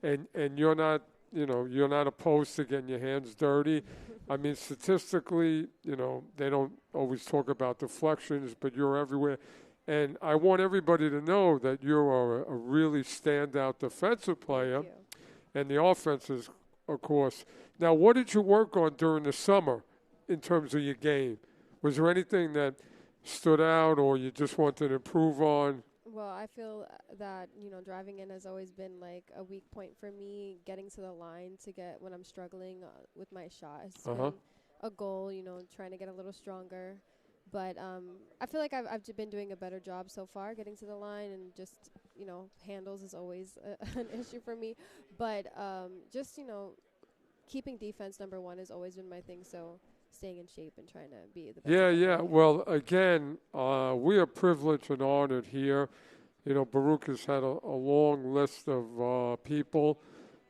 Speaker 2: and you're not opposed to getting your hands dirty. I mean, statistically, they don't always talk about deflections, but you're everywhere. And I want everybody to know that you are a really standout defensive player, and the offense is, of course. Now, what did you work on during the summer in terms of your game? Was there anything that stood out or you just wanted to improve on?
Speaker 3: Well, I feel that, driving in has always been like a weak point for me. Getting to the line to get when I'm struggling with my shot has been a goal, trying to get a little stronger. But I feel like I've been doing a better job so far getting to the line, and just, handles is always an issue for me. But just, keeping defense number one has always been my thing. So staying in shape and trying to be the best.
Speaker 2: Yeah. Well, again, we are privileged and honored here. Baruch has had a long list of people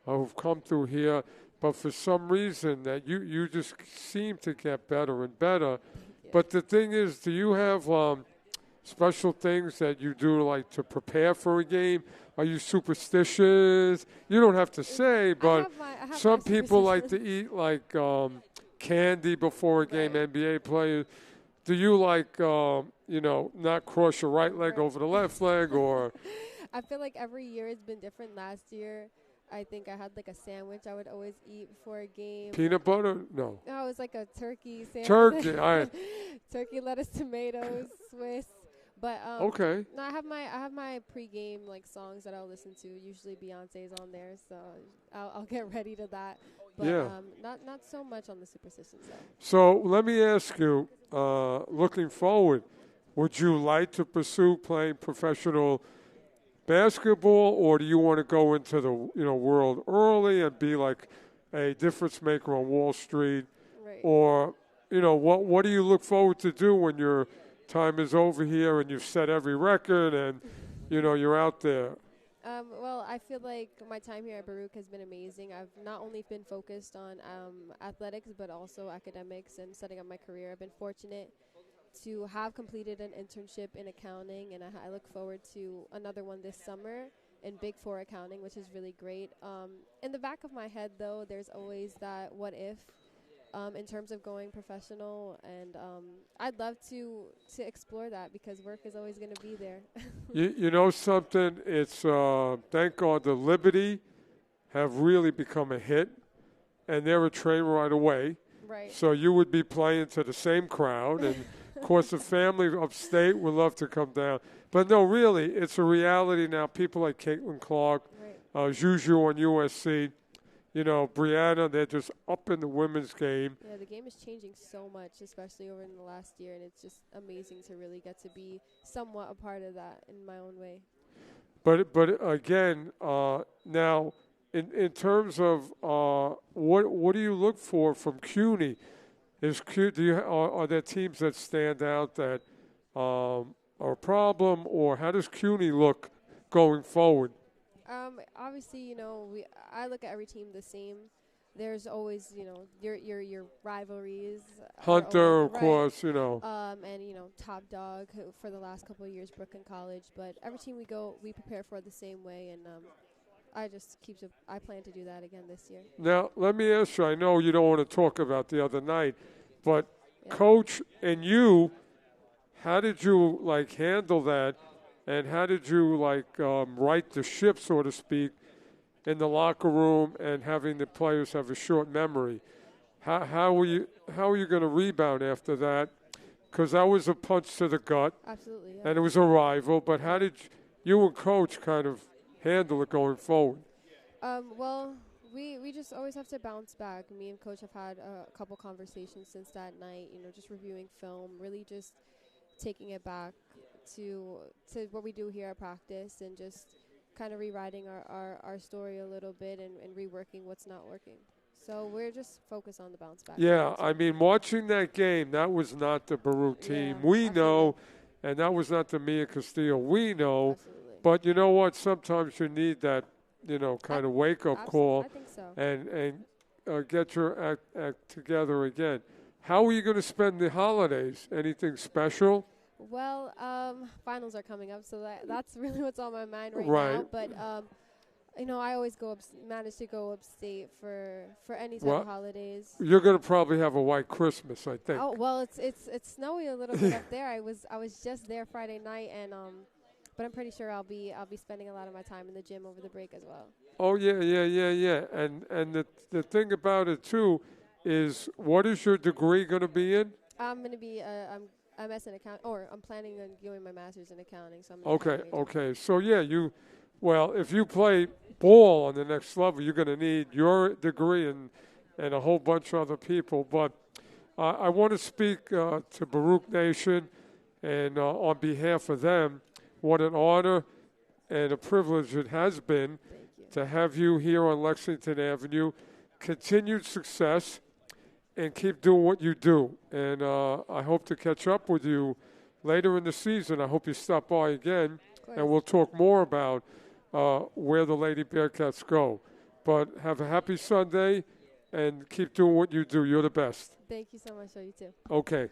Speaker 2: who've come through here. But for some reason that you just seem to get better and better. Yeah. But the thing is, do you have special things that you do, like, to prepare for a game? Are you superstitious? You don't have to say, but I have some people like to eat, like, candy before a game, NBA players. Do you, like, not cross your right leg over the left leg, or?
Speaker 3: I feel like every year it's been different. Last year, I think I had like a sandwich I would always eat before a game.
Speaker 2: Peanut butter? No.
Speaker 3: No, it was like a turkey sandwich.
Speaker 2: Turkey, all right.
Speaker 3: Turkey, lettuce, tomatoes, Swiss. But
Speaker 2: okay.
Speaker 3: No, I have my pregame like songs that I'll listen to. Usually Beyonce's on there, so I'll get ready to that. But not so much on the superstition side. So
Speaker 2: let me ask you, looking forward, would you like to pursue playing professional basketball, or do you want to go into the world early and be like a difference maker on Wall Street?
Speaker 3: Right.
Speaker 2: Or what do you look forward to do when your time is over here and you've set every record and you're out there?
Speaker 3: Well, I feel like my time here at Baruch has been amazing. I've not only been focused on athletics, but also academics and setting up my career. I've been fortunate to have completed an internship in accounting, and I look forward to another one this summer in Big Four accounting, which is really great. In the back of my head, though, there's always that what if in terms of going professional, and I'd love to explore that because work is always going to be there.
Speaker 2: You know something? It's thank God the Liberty have really become a hit, and they're a train right away.
Speaker 3: Right.
Speaker 2: So you would be playing to the same crowd, and of course the family upstate would love to come down. But no, really, it's a reality now. People like Caitlin Clark, Juju on USC, Brianna, they're just up in the women's game.
Speaker 3: Yeah, the game is changing so much, especially over in the last year, and it's just amazing to really get to be somewhat a part of that in my own way.
Speaker 2: But again, now in terms of what do you look for from CUNY? Are there teams that stand out that are a problem, or how does CUNY look going forward?
Speaker 3: Obviously, I look at every team the same. There's always, your rivalries.
Speaker 2: Hunter, of course,
Speaker 3: And, Top Dog for the last couple of years, Brooklyn College. But every team we go, we prepare for the same way, and I plan to do that again this year.
Speaker 2: Now, let me ask you, I know you don't want to talk about the other night, but Coach and you, how did you, handle that? And how did you, right the ship, so to speak, in the locker room and having the players have a short memory. How are you going to rebound after that? Because that was a punch to the gut.
Speaker 3: Absolutely. Yeah.
Speaker 2: And it was a rival. But how did you and Coach kind of handle it going forward?
Speaker 3: Well, we just always have to bounce back. Me and Coach have had a couple conversations since that night, just reviewing film, really just taking it back to what we do here at practice and just kind of rewriting our story a little bit and reworking what's not working. So we're just focused on the bounce back.
Speaker 2: Yeah, I mean, watching that game, that was not the Baruch team.
Speaker 3: Yeah,
Speaker 2: We
Speaker 3: absolutely.
Speaker 2: know, and that was not the Mia Castillo. We know.
Speaker 3: Absolutely.
Speaker 2: But you know what? Sometimes you need that, kind of wake-up call
Speaker 3: I think so.
Speaker 2: and get your act together again. How are you going to spend the holidays? Anything special?
Speaker 3: Well, finals are coming up, so that's really what's on my mind right
Speaker 2: Right.
Speaker 3: now. But I always manage to go upstate for any type
Speaker 2: Well,
Speaker 3: of holidays.
Speaker 2: You're going to probably have a white Christmas, I think.
Speaker 3: Oh well, it's snowy a little bit up there. I was just there Friday night, and but I'm pretty sure I'll be spending a lot of my time in the gym over the break as well.
Speaker 2: Oh yeah. And the thing about it too is, what is your degree going to be in?
Speaker 3: I'm gonna be I'm MS in account, or I'm planning on doing my master's in accounting. So I'm an accounting major.
Speaker 2: Okay. So yeah, if you play ball on the next level, you're going to need your degree and a whole bunch of other people. But I want to speak to Baruch Nation, and on behalf of them, what an honor and a privilege it has been to have you here on Lexington Avenue. Continued success, and keep doing what you do. And I hope to catch up with you later in the season. I hope you stop by again, and we'll talk more about where the Lady Bearcats go. But have a happy Sunday, and keep doing what you do. You're the best.
Speaker 3: Thank you so much. You too.
Speaker 2: Okay.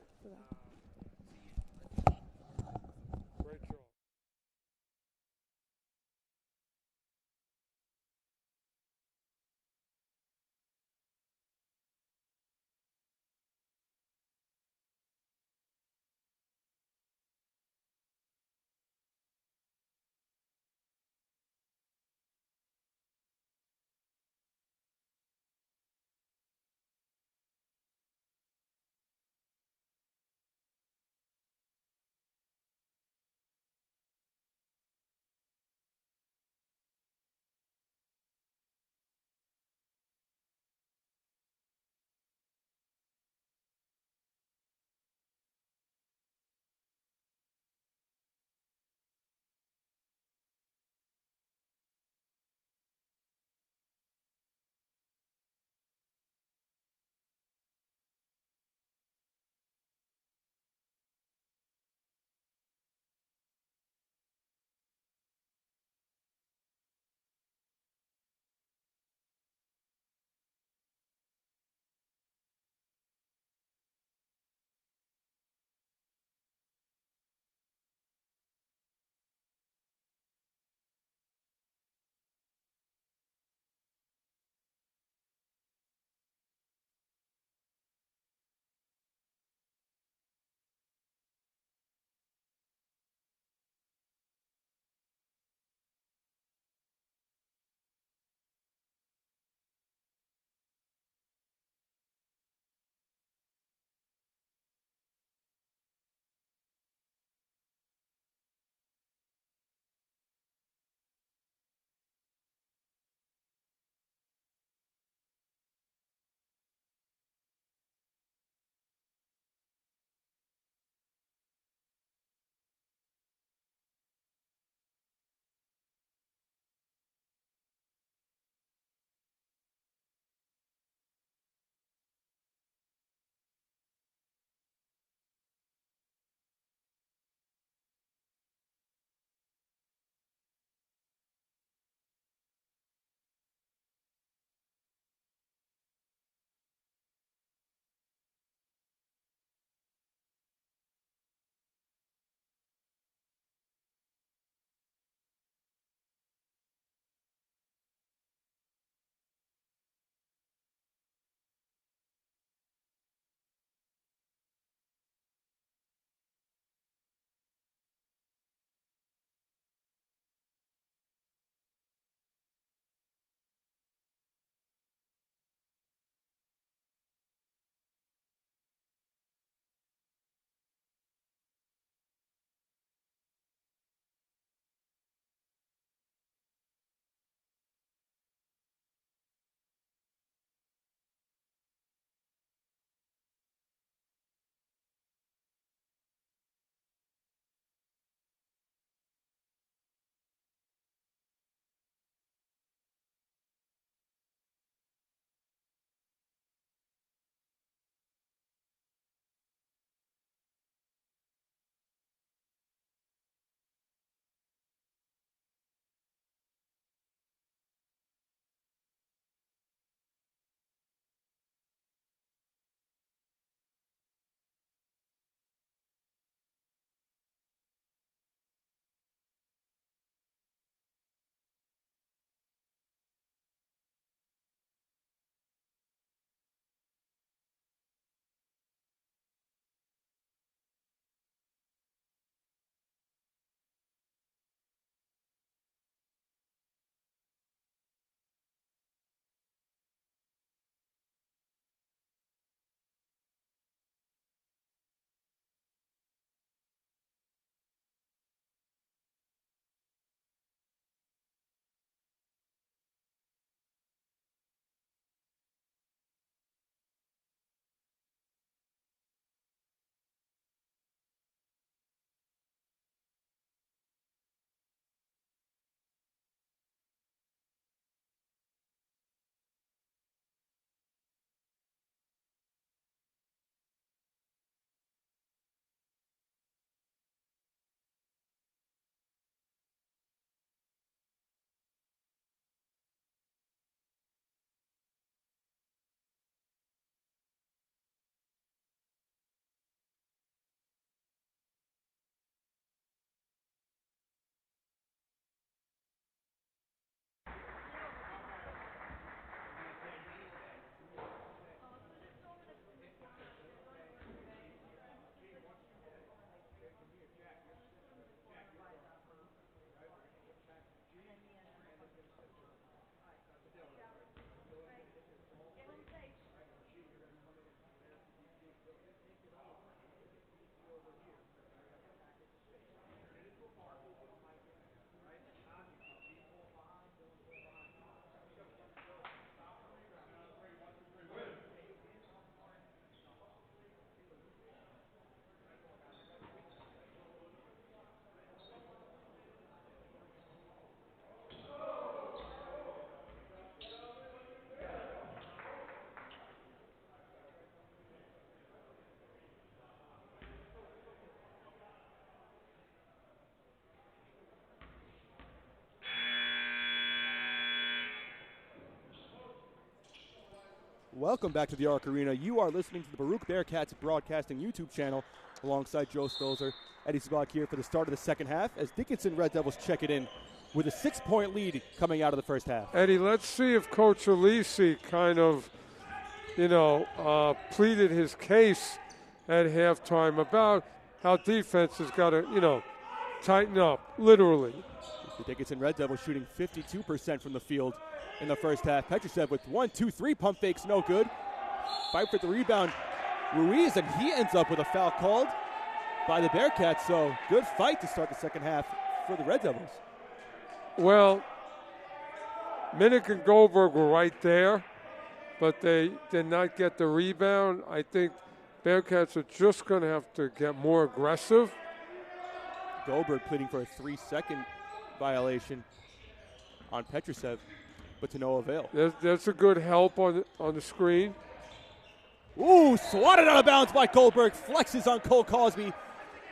Speaker 1: Welcome back to the Arc Arena. You are listening to the Baruch Bearcats Broadcasting YouTube channel alongside Joe Stolzer. Eddie Sabak here for the start of the second half as Dickinson Red Devils check it in with a 6-point lead coming out of the first half.
Speaker 2: Eddie, let's see if Coach Alisi kind of, pleaded his case at halftime about how defense has got to, tighten up, literally.
Speaker 1: The Dickinson Red Devils shooting 52% from the field in the first half. Petrusev with 1, 2, 3 pump fakes, no good. Fight for the rebound, Ruiz, and he ends up with a foul called by the Bearcats. So good fight to start the second half for the Red Devils.
Speaker 2: Well, Minnick and Goldberg were right there, but they did not get the rebound. I think Bearcats are just going to have to get more aggressive.
Speaker 1: Goldberg pleading for a 3-second violation on Petrusev, but to no avail.
Speaker 2: That's a good help on the screen.
Speaker 1: Ooh, swatted out of bounds by Goldberg. Flexes on Cole Cosby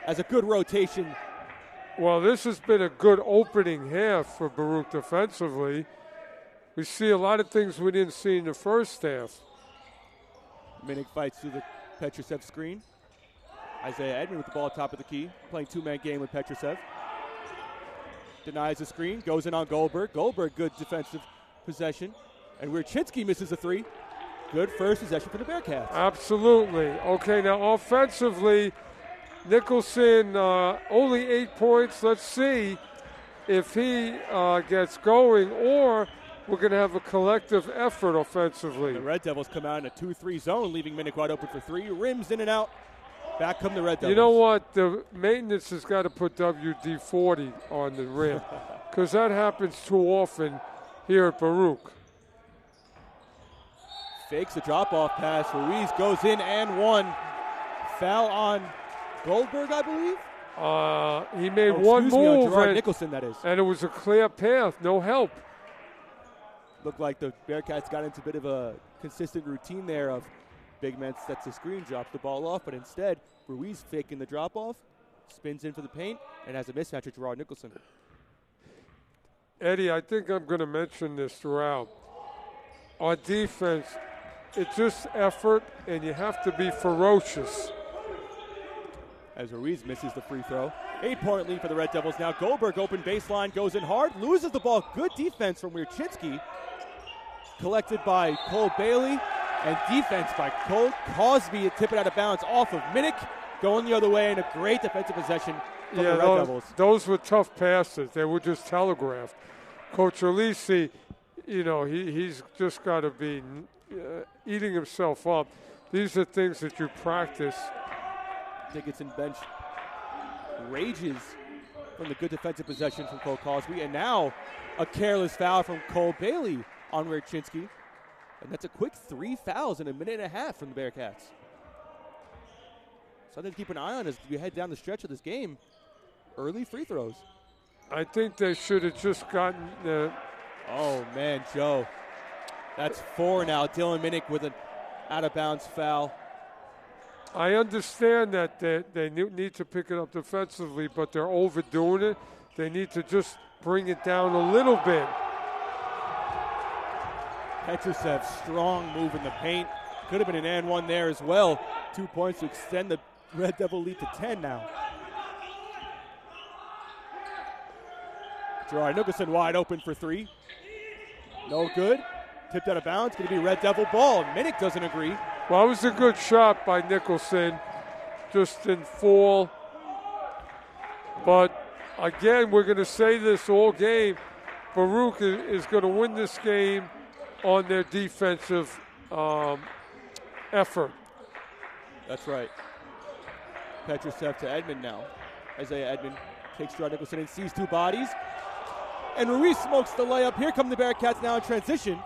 Speaker 1: as a good rotation.
Speaker 2: Well, this has been a good opening half for Baruch defensively. We see a lot of things we didn't see in the first half.
Speaker 1: Minnick fights through the Petrusev screen. Isaiah Edmond with the ball at top of the key, playing two-man game with Petrusev. Denies the screen, goes in on Goldberg. Goldberg, good defensive possession. And Wierchinski misses a three. Good first possession for the Bearcats.
Speaker 2: Absolutely. Okay, now offensively, Nicholson only 8 points. Let's see if he gets going, or we're going to have a collective effort offensively.
Speaker 1: The Red Devils come out in a 2-3 zone, leaving Minnick wide open for three. Rims in and out. Back come the Red Devils.
Speaker 2: You know what? The maintenance has got to put WD-40 on the rim because that happens too often here at Baruch.
Speaker 1: Fakes a drop-off pass. Ruiz goes in and one. Foul on Goldberg, I believe.
Speaker 2: He made one move.
Speaker 1: On Gerard Nicholson, that is.
Speaker 2: And it was a clear path, no help.
Speaker 1: Looked like the Bearcats got into a bit of a consistent routine there of big man sets the screen, drops the ball off, but instead Ruiz faking the drop-off, spins in for the paint, and has a mismatch with Gerard Nicholson.
Speaker 2: Eddie, I think I'm going to mention this throughout. Our defense, it's just effort, and you have to be ferocious.
Speaker 1: As Ruiz misses the free throw. 8-point lead for the Red Devils. Now Goldberg open baseline, goes in hard, loses the ball. Good defense from Wierchinski. Collected by Cole Bailey, and defense by Cole Cosby to tip it out of bounds off of Minnick. Going the other way, and a great defensive possession from the Red Devils.
Speaker 2: Those were tough passes. They were just telegraphed. Coach Alisi, he's just got to be eating himself up. These are things that you practice.
Speaker 1: Dickinson bench rages from the good defensive possession from Cole Cosby. And now a careless foul from Cole Bailey on Wierchinski. And that's a quick 3 fouls in a minute and a half from the Bearcats. Something to keep an eye on as we head down the stretch of this game. Early free throws.
Speaker 2: I think they should have just gotten the...
Speaker 1: Oh, man, Joe. That's 4 now. Dylan Minnick with an out-of-bounds foul.
Speaker 2: I understand that they need to pick it up defensively, but they're overdoing it. They need to just bring it down a little bit.
Speaker 1: Petrusev, strong move in the paint. Could have been an and one there as well. 2 points to extend the Red Devil lead to 10 now. Gerard Nicholson wide open for three. No good. Tipped out of bounds. Going to be Red Devil ball. Minnick doesn't agree.
Speaker 2: Well, it was a good shot by Nicholson. Just didn't fall. But, again, we're going to say this all game. Baruch is going to win this game on their defensive effort.
Speaker 1: That's right. Petrusev to Edmond now. Isaiah Edmond takes Gerard Nicholson and sees two bodies. And Ruiz smokes the layup. Here come the Bearcats now in transition.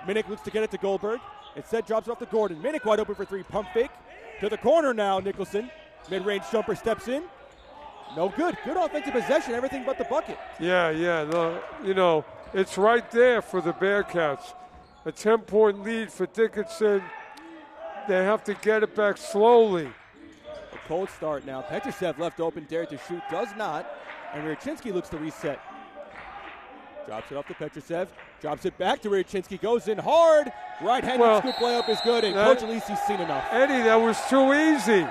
Speaker 1: Minnick looks to get it to Goldberg. Instead drops it off to Gordon. Minnick wide open for three. Pump fake. To the corner now, Nicholson. Mid-range jumper steps in. No good. Good offensive possession. Everything but the bucket.
Speaker 2: Yeah. It's right there for the Bearcats. A 10-point lead for Dickinson. They have to get it back slowly.
Speaker 1: A cold start now. Petrusev left open, dared to shoot, does not. And Wierchinski looks to reset. Drops it off to Petrusev. Drops it back to Ryachinsky. Goes in hard. Right-handed scoop layup is good, and Coach Alisi's seen enough.
Speaker 2: Eddie, that was too easy.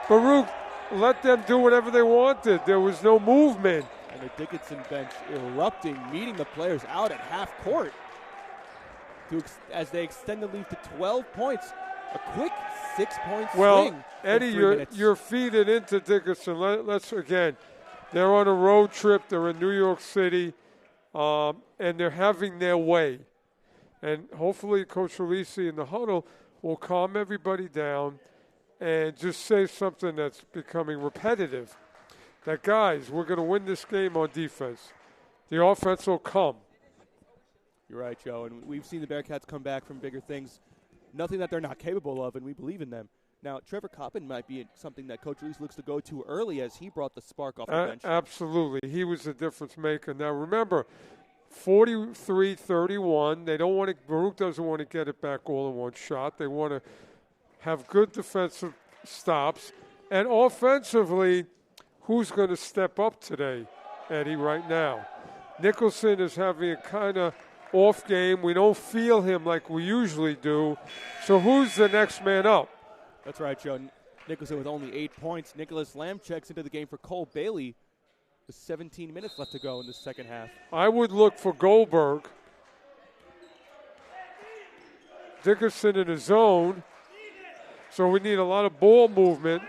Speaker 2: Baruch let them do whatever they wanted. There was no movement.
Speaker 1: And the Dickinson bench erupting, meeting the players out at half court as they extend the lead to 12 points. A quick 6-point swing.
Speaker 2: Well, Eddie,
Speaker 1: you're
Speaker 2: feeding into Dickinson. Let's again, they're on a road trip. They're in New York City, and they're having their way. And hopefully Coach Alisi in the huddle will calm everybody down and just say something that's becoming repetitive. That, guys, we're going to win this game on defense. The offense will come.
Speaker 1: You're right, Joe. And we've seen the Bearcats come back from bigger things. Nothing that they're not capable of, and we believe in them. Now, Trevon Coppin might be something that Coach Alisi looks to go to early as he brought the spark off the bench.
Speaker 2: Absolutely. He was a difference maker. Now, remember, 43-31. Baruch doesn't want to get it back all in one shot. They want to have good defensive stops. And offensively, who's going to step up today, Eddie, right now? Nicholson is having a kind of off game. We don't feel him like we usually do. So who's the next man up?
Speaker 1: That's right, Joe. Nicholson with only 8 points. Nicholas Lamb checks into the game for Cole Bailey. With 17 minutes left to go in the second half.
Speaker 2: I would look for Goldberg. Dickinson in his zone. So we need a lot of ball movement.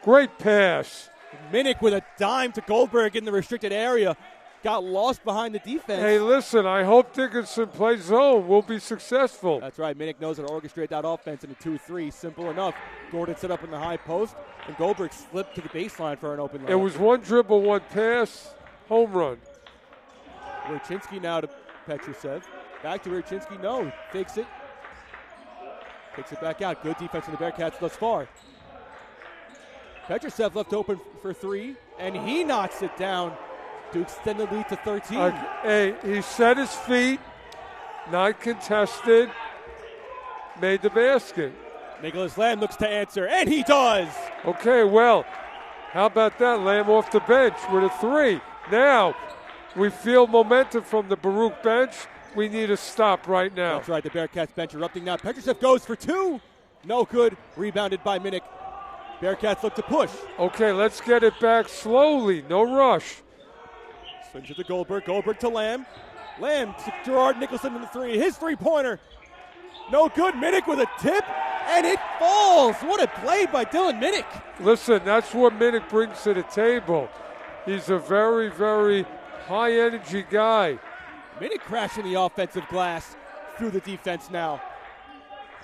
Speaker 2: Great pass.
Speaker 1: Minnick with a dime to Goldberg in the restricted area. Got lost behind the defense.
Speaker 2: Hey, listen, I hope Dickinson plays zone. We'll be successful.
Speaker 1: That's right. Minnick knows how to orchestrate that offense in a 2-3. Simple enough. Gordon set up in the high post, and Goldberg slipped to the baseline for an open layup.
Speaker 2: It was one dribble, one pass, home run.
Speaker 1: Ryachinsky now to Petrusev. Back to Ryachinsky. No. Fakes it. Takes it back out. Good defense from the Bearcats thus far. Petrusev left open for three, and he knocks it down to extend the lead to 13.
Speaker 2: Hey, he set his feet, not contested, made the basket.
Speaker 1: Nicholas Lamb looks to answer, and he does.
Speaker 2: Okay, well, how about that? Lamb off the bench with a three. Now, we feel momentum from the Baruch bench. We need a stop right now.
Speaker 1: That's right, the Bearcats bench erupting now. Petrusev goes for two. No good. Rebounded by Minnick. Bearcats look to push.
Speaker 2: Okay, let's get it back slowly. No rush.
Speaker 1: Swings it to Goldberg. Goldberg to Lamb. Lamb to Gerard Nicholson in the three. His three-pointer. No good. Minnick with a tip, and it falls. What a play by Dylan Minnick.
Speaker 2: Listen, that's what Minnick brings to the table. He's a very, very high-energy guy.
Speaker 1: Minnick crashing the offensive glass through the defense now.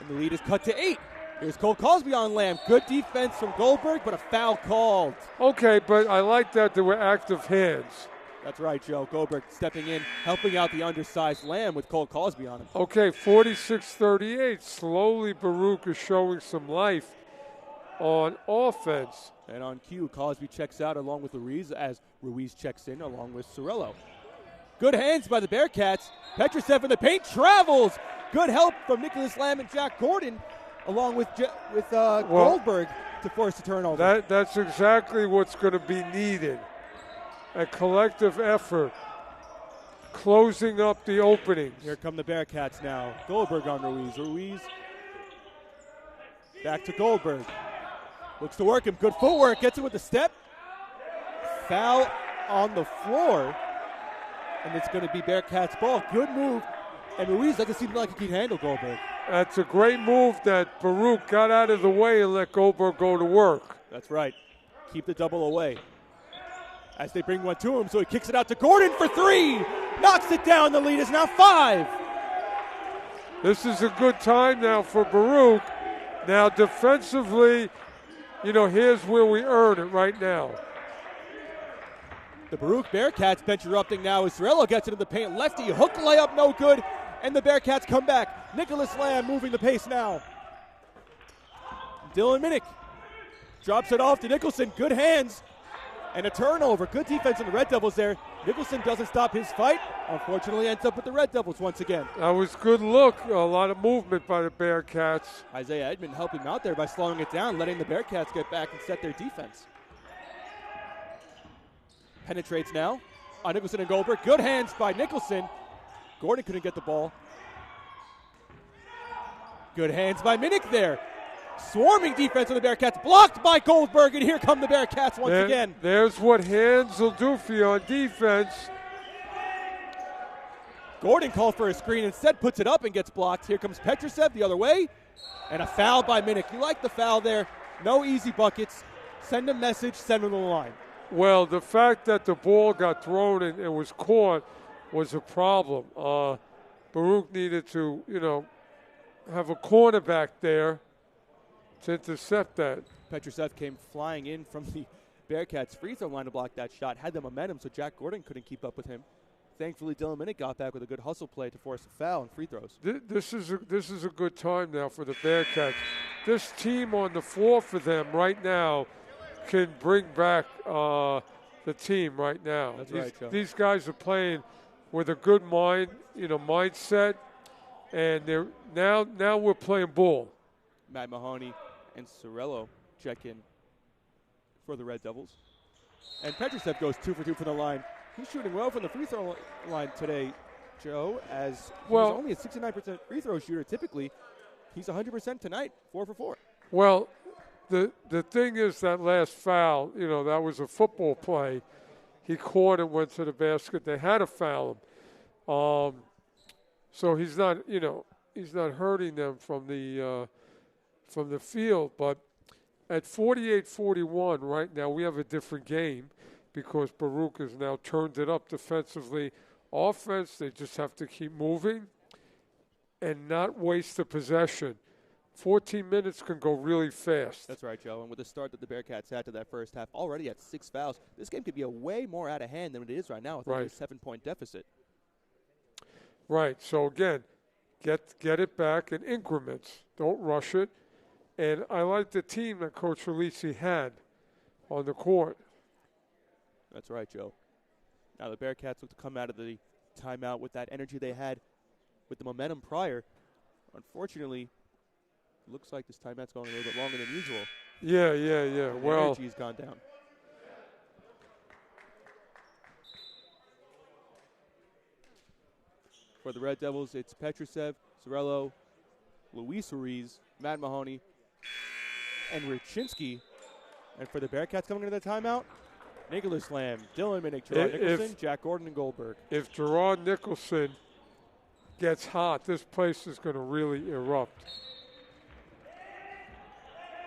Speaker 1: And the lead is cut to 8. Here's Cole Cosby on Lamb. Good defense from Goldberg, but a foul called.
Speaker 2: Okay, but I like that there were active hands.
Speaker 1: That's right, Joe. Goldberg stepping in, helping out the undersized Lamb with Cole Cosby on him.
Speaker 2: Okay, 46-38. Slowly Baruch is showing some life on offense.
Speaker 1: And on cue, Cosby checks out along with Ruiz as Ruiz checks in along with Cirillo. Good hands by the Bearcats. Petrusev in the paint travels. Good help from Nicholas Lamb and Jack Gordon along with Goldberg to force the turnover.
Speaker 2: That's exactly what's going to be needed. A collective effort, closing up the openings.
Speaker 1: Here come the Bearcats now. Goldberg on Ruiz. Ruiz back to Goldberg. Looks to work him. Good footwork. Gets it with the step. Foul on the floor. And it's going to be Bearcats ball. Good move. And Ruiz doesn't seem like he can handle Goldberg.
Speaker 2: That's a great move that Baruch got out of the way and let Goldberg go to work.
Speaker 1: That's right. Keep the double away. As they bring one to him, so he kicks it out to Gordon for three. Knocks it down. The lead is now 5.
Speaker 2: This is a good time now for Baruch. Now defensively, here's where we earn it right now.
Speaker 1: The Baruch Bearcats bench erupting now as Cirillo gets into the paint. Lefty hook layup, no good. And the Bearcats come back. Nicholas Lamb moving the pace now. Dylan Minnick drops it off to Nicholson. Good hands. And a turnover. Good defense in the Red Devils there. Nicholson doesn't stop his fight. Unfortunately, ends up with the Red Devils once again.
Speaker 2: That was good look. A lot of movement by the Bearcats.
Speaker 1: Isaiah Edmond helping out there by slowing it down, letting the Bearcats get back and set their defense. Penetrates now. on Nicholson and Goldberg. Good hands by Nicholson. Gordon couldn't get the ball. Good hands by Minnick there. Swarming defense of the Bearcats. Blocked by Goldberg, and here come the Bearcats once again.
Speaker 2: There's what hands will do for you on defense.
Speaker 1: Gordon called for a screen, instead puts it up and gets blocked. Here comes Petrusev the other way. And a foul by Minnick. You like the foul there. No easy buckets. Send a message, send him to the line.
Speaker 2: Well, the fact that the ball got thrown and was caught was a problem. Baruch needed to, have a cornerback there to intercept that.
Speaker 1: Petrusev came flying in from the Bearcats' free throw line to block that shot. Had the momentum, so Jack Gordon couldn't keep up with him. Thankfully, Dylan Minnick got back with a good hustle play to force a foul and free throws.
Speaker 2: This is a good time now for the Bearcats. This team on the floor for them right now can bring back the team right now.
Speaker 1: That's right, Joe.
Speaker 2: These guys are playing with a good mindset, and they're now we're playing ball.
Speaker 1: Matt Mahoney and Sorello check in for the Red Devils. And Petrusev goes 2 for 2 from the line. He's shooting well from the free throw line today, Joe, as he's only a 69% free throw shooter. Typically, he's 100% tonight, 4 for 4.
Speaker 2: Well, the thing is that last foul, that was a football play. He caught and went to the basket. They had to foul him. So he's not hurting them from the field. But at 48-41 right now, we have a different game, because Baruch has now turned it up defensively. Offense, they just have to keep moving and not waste the possession. 14 minutes can go really fast.
Speaker 1: That's right, Joe. And with the start that the Bearcats had to that first half, already at 6 fouls, this game could be a way more out of hand than it is right now with a 7-point deficit.
Speaker 2: Right. So, again, get it back in increments. Don't rush it. And I like the team that Coach Releasy had on the court.
Speaker 1: That's right, Joe. Now the Bearcats look to come out of the timeout with that energy they had with the momentum prior. Unfortunately, it looks like this timeout's going a little bit longer than usual.
Speaker 2: Yeah.
Speaker 1: The energy's gone down. For the Red Devils, it's Petrusev, Sorello, Luis Ruiz, Matt Mahoney, and Rachinsky. And for the Bearcats coming into the timeout, Nicholas Lamb, Dylan Minnick, Gerard Nicholson, Jack Gordon, and Goldberg.
Speaker 2: If Gerard Nicholson gets hot, this place is going to really erupt.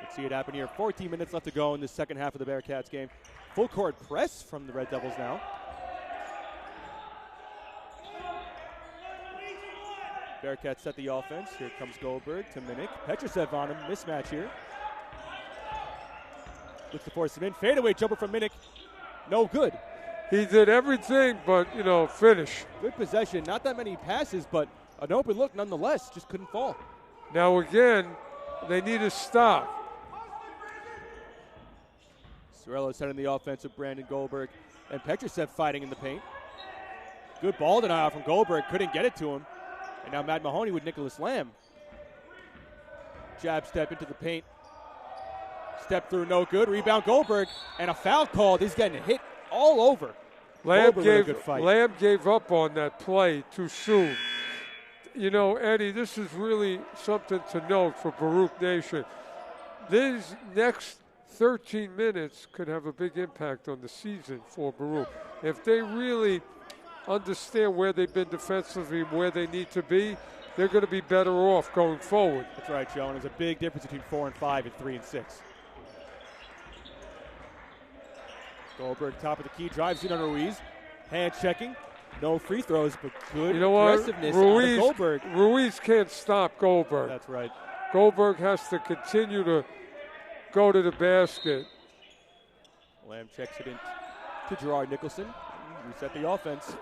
Speaker 1: Let's see it happen here. 14 minutes left to go in the second half of the Bearcats game. Full court press from the Red Devils now. Bearcats set the offense. Here comes Goldberg to Minnick. Petrusev on him. Mismatch here. Looks to force him in. Fadeaway jumper from Minnick. No good.
Speaker 2: He did everything but, finish.
Speaker 1: Good possession. Not that many passes, but an open look nonetheless. Just couldn't fall.
Speaker 2: Now, again, they need to stop.
Speaker 1: Sorello setting the offense with Brandon Goldberg. And Petrusev fighting in the paint. Good ball denial from Goldberg. Couldn't get it to him. And now Matt Mahoney with Nicholas Lamb. Jab step into the paint. Step through, no good. Rebound Goldberg. And a foul called. He's getting hit all over.
Speaker 2: Lamb gave up on that play too soon. Eddie, this is really something to note for Baruch Nation. These next 13 minutes could have a big impact on the season for Baruch. If they really understand where they've been defensively, where they need to be, they're going to be better off going forward.
Speaker 1: That's right, Joe. And there's a big difference between 4 and 5 and 3 and 6. Goldberg, top of the key, drives in on Ruiz. Hand checking. No free throws, but good aggressiveness out of Goldberg.
Speaker 2: Ruiz can't stop Goldberg.
Speaker 1: That's right.
Speaker 2: Goldberg has to continue to go to the basket.
Speaker 1: Lamb checks it in to Gerard Nicholson. Reset the offense.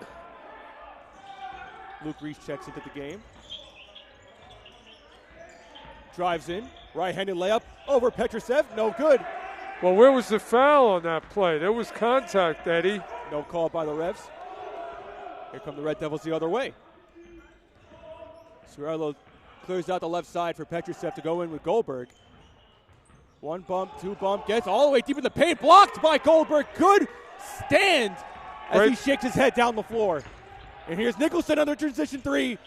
Speaker 1: Luke Reese checks into the game. Drives in. Right-handed layup over Petrusev. No good.
Speaker 2: Well, where was the foul on that play? There was contact, Eddie.
Speaker 1: No call by the refs. Here come the Red Devils the other way. Sorello clears out the left side for Petrusev to go in with Goldberg. 1 bump, 2 bump, gets all the way deep in the paint. Blocked by Goldberg. Good stand as he shakes his head down the floor. And here's Nicholson under transition three.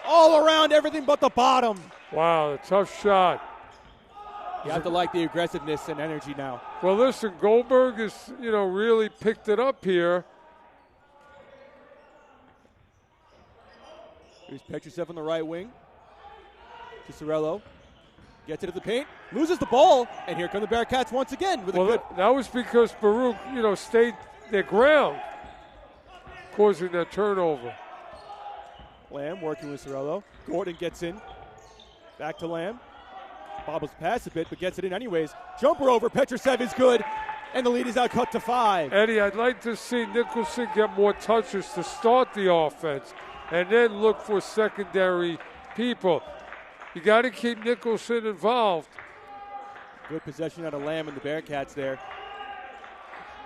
Speaker 1: All around, everything but the bottom.
Speaker 2: Wow, a tough shot.
Speaker 1: You have to like the aggressiveness and energy now.
Speaker 2: Well, listen, Goldberg has, really picked it up here.
Speaker 1: Here's Petrushev on the right wing. To Sorello. Gets into the paint. Loses the ball. And here come the Bearcats once again with a good.
Speaker 2: That was because Baruch, stayed their ground, causing that turnover.
Speaker 1: Lamb working with Sorello. Gordon gets in. Back to Lamb. Bobbles past a bit, but gets it in anyways. Jumper over. Petrushev is good. And the lead is now cut to 5.
Speaker 2: Eddie, I'd like to see Nicholson get more touches to start the offense and then look for secondary people. You got to keep Nicholson involved.
Speaker 1: Good possession out of Lamb and the Bearcats there.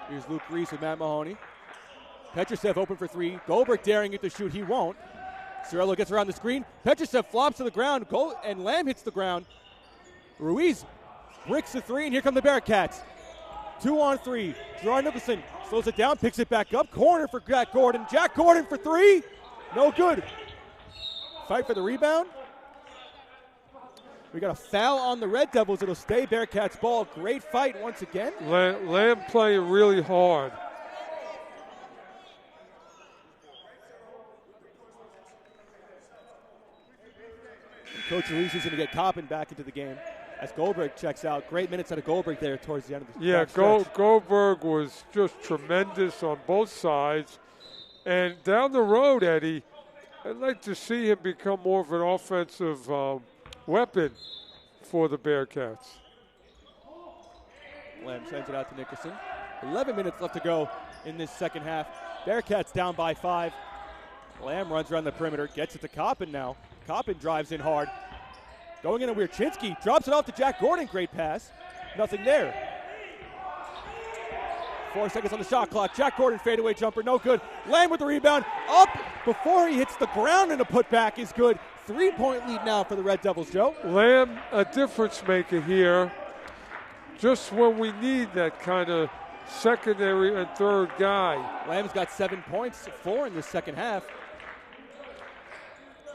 Speaker 1: Here's Luke Reese with Matt Mahoney. Petrushev open for 3. Goldberg daring it to shoot. He won't. Sorello gets around the screen. Petrushev flops to the ground. And Lamb hits the ground. Ruiz bricks the 3, and here come the Bearcats. 2-on-3. Gerard Nicholson slows it down, picks it back up. Corner for Jack Gordon. Jack Gordon for 3. No good. Fight for the rebound. We got a foul on the Red Devils. It'll stay Bearcats ball. Great fight once again.
Speaker 2: Lamb playing really hard.
Speaker 1: Coach Ruiz is going to get Coppin back into the game as Goldberg checks out. Great minutes out of Goldberg there towards the end of the stretch.
Speaker 2: Goldberg was just tremendous on both sides. And down the road, Eddie, I'd like to see him become more of an offensive weapon for the Bearcats.
Speaker 1: Lamb sends it out to Nicholson. 11 minutes left to go in this second half. Bearcats down by 5. Lamb runs around the perimeter, gets it to Coppin now. Coppin drives in hard. Going in a Wierchinski, drops it off to Jack Gordon. Great pass. Nothing there. 4 seconds on the shot clock. Jack Gordon fadeaway jumper, no good. Lamb with the rebound, up before he hits the ground, and a putback is good. 3-point lead now for the Red Devils, Joe.
Speaker 2: Lamb, a difference maker here. Just when we need that kind of secondary and third guy.
Speaker 1: Lamb's got 7 points, 4 in the second half.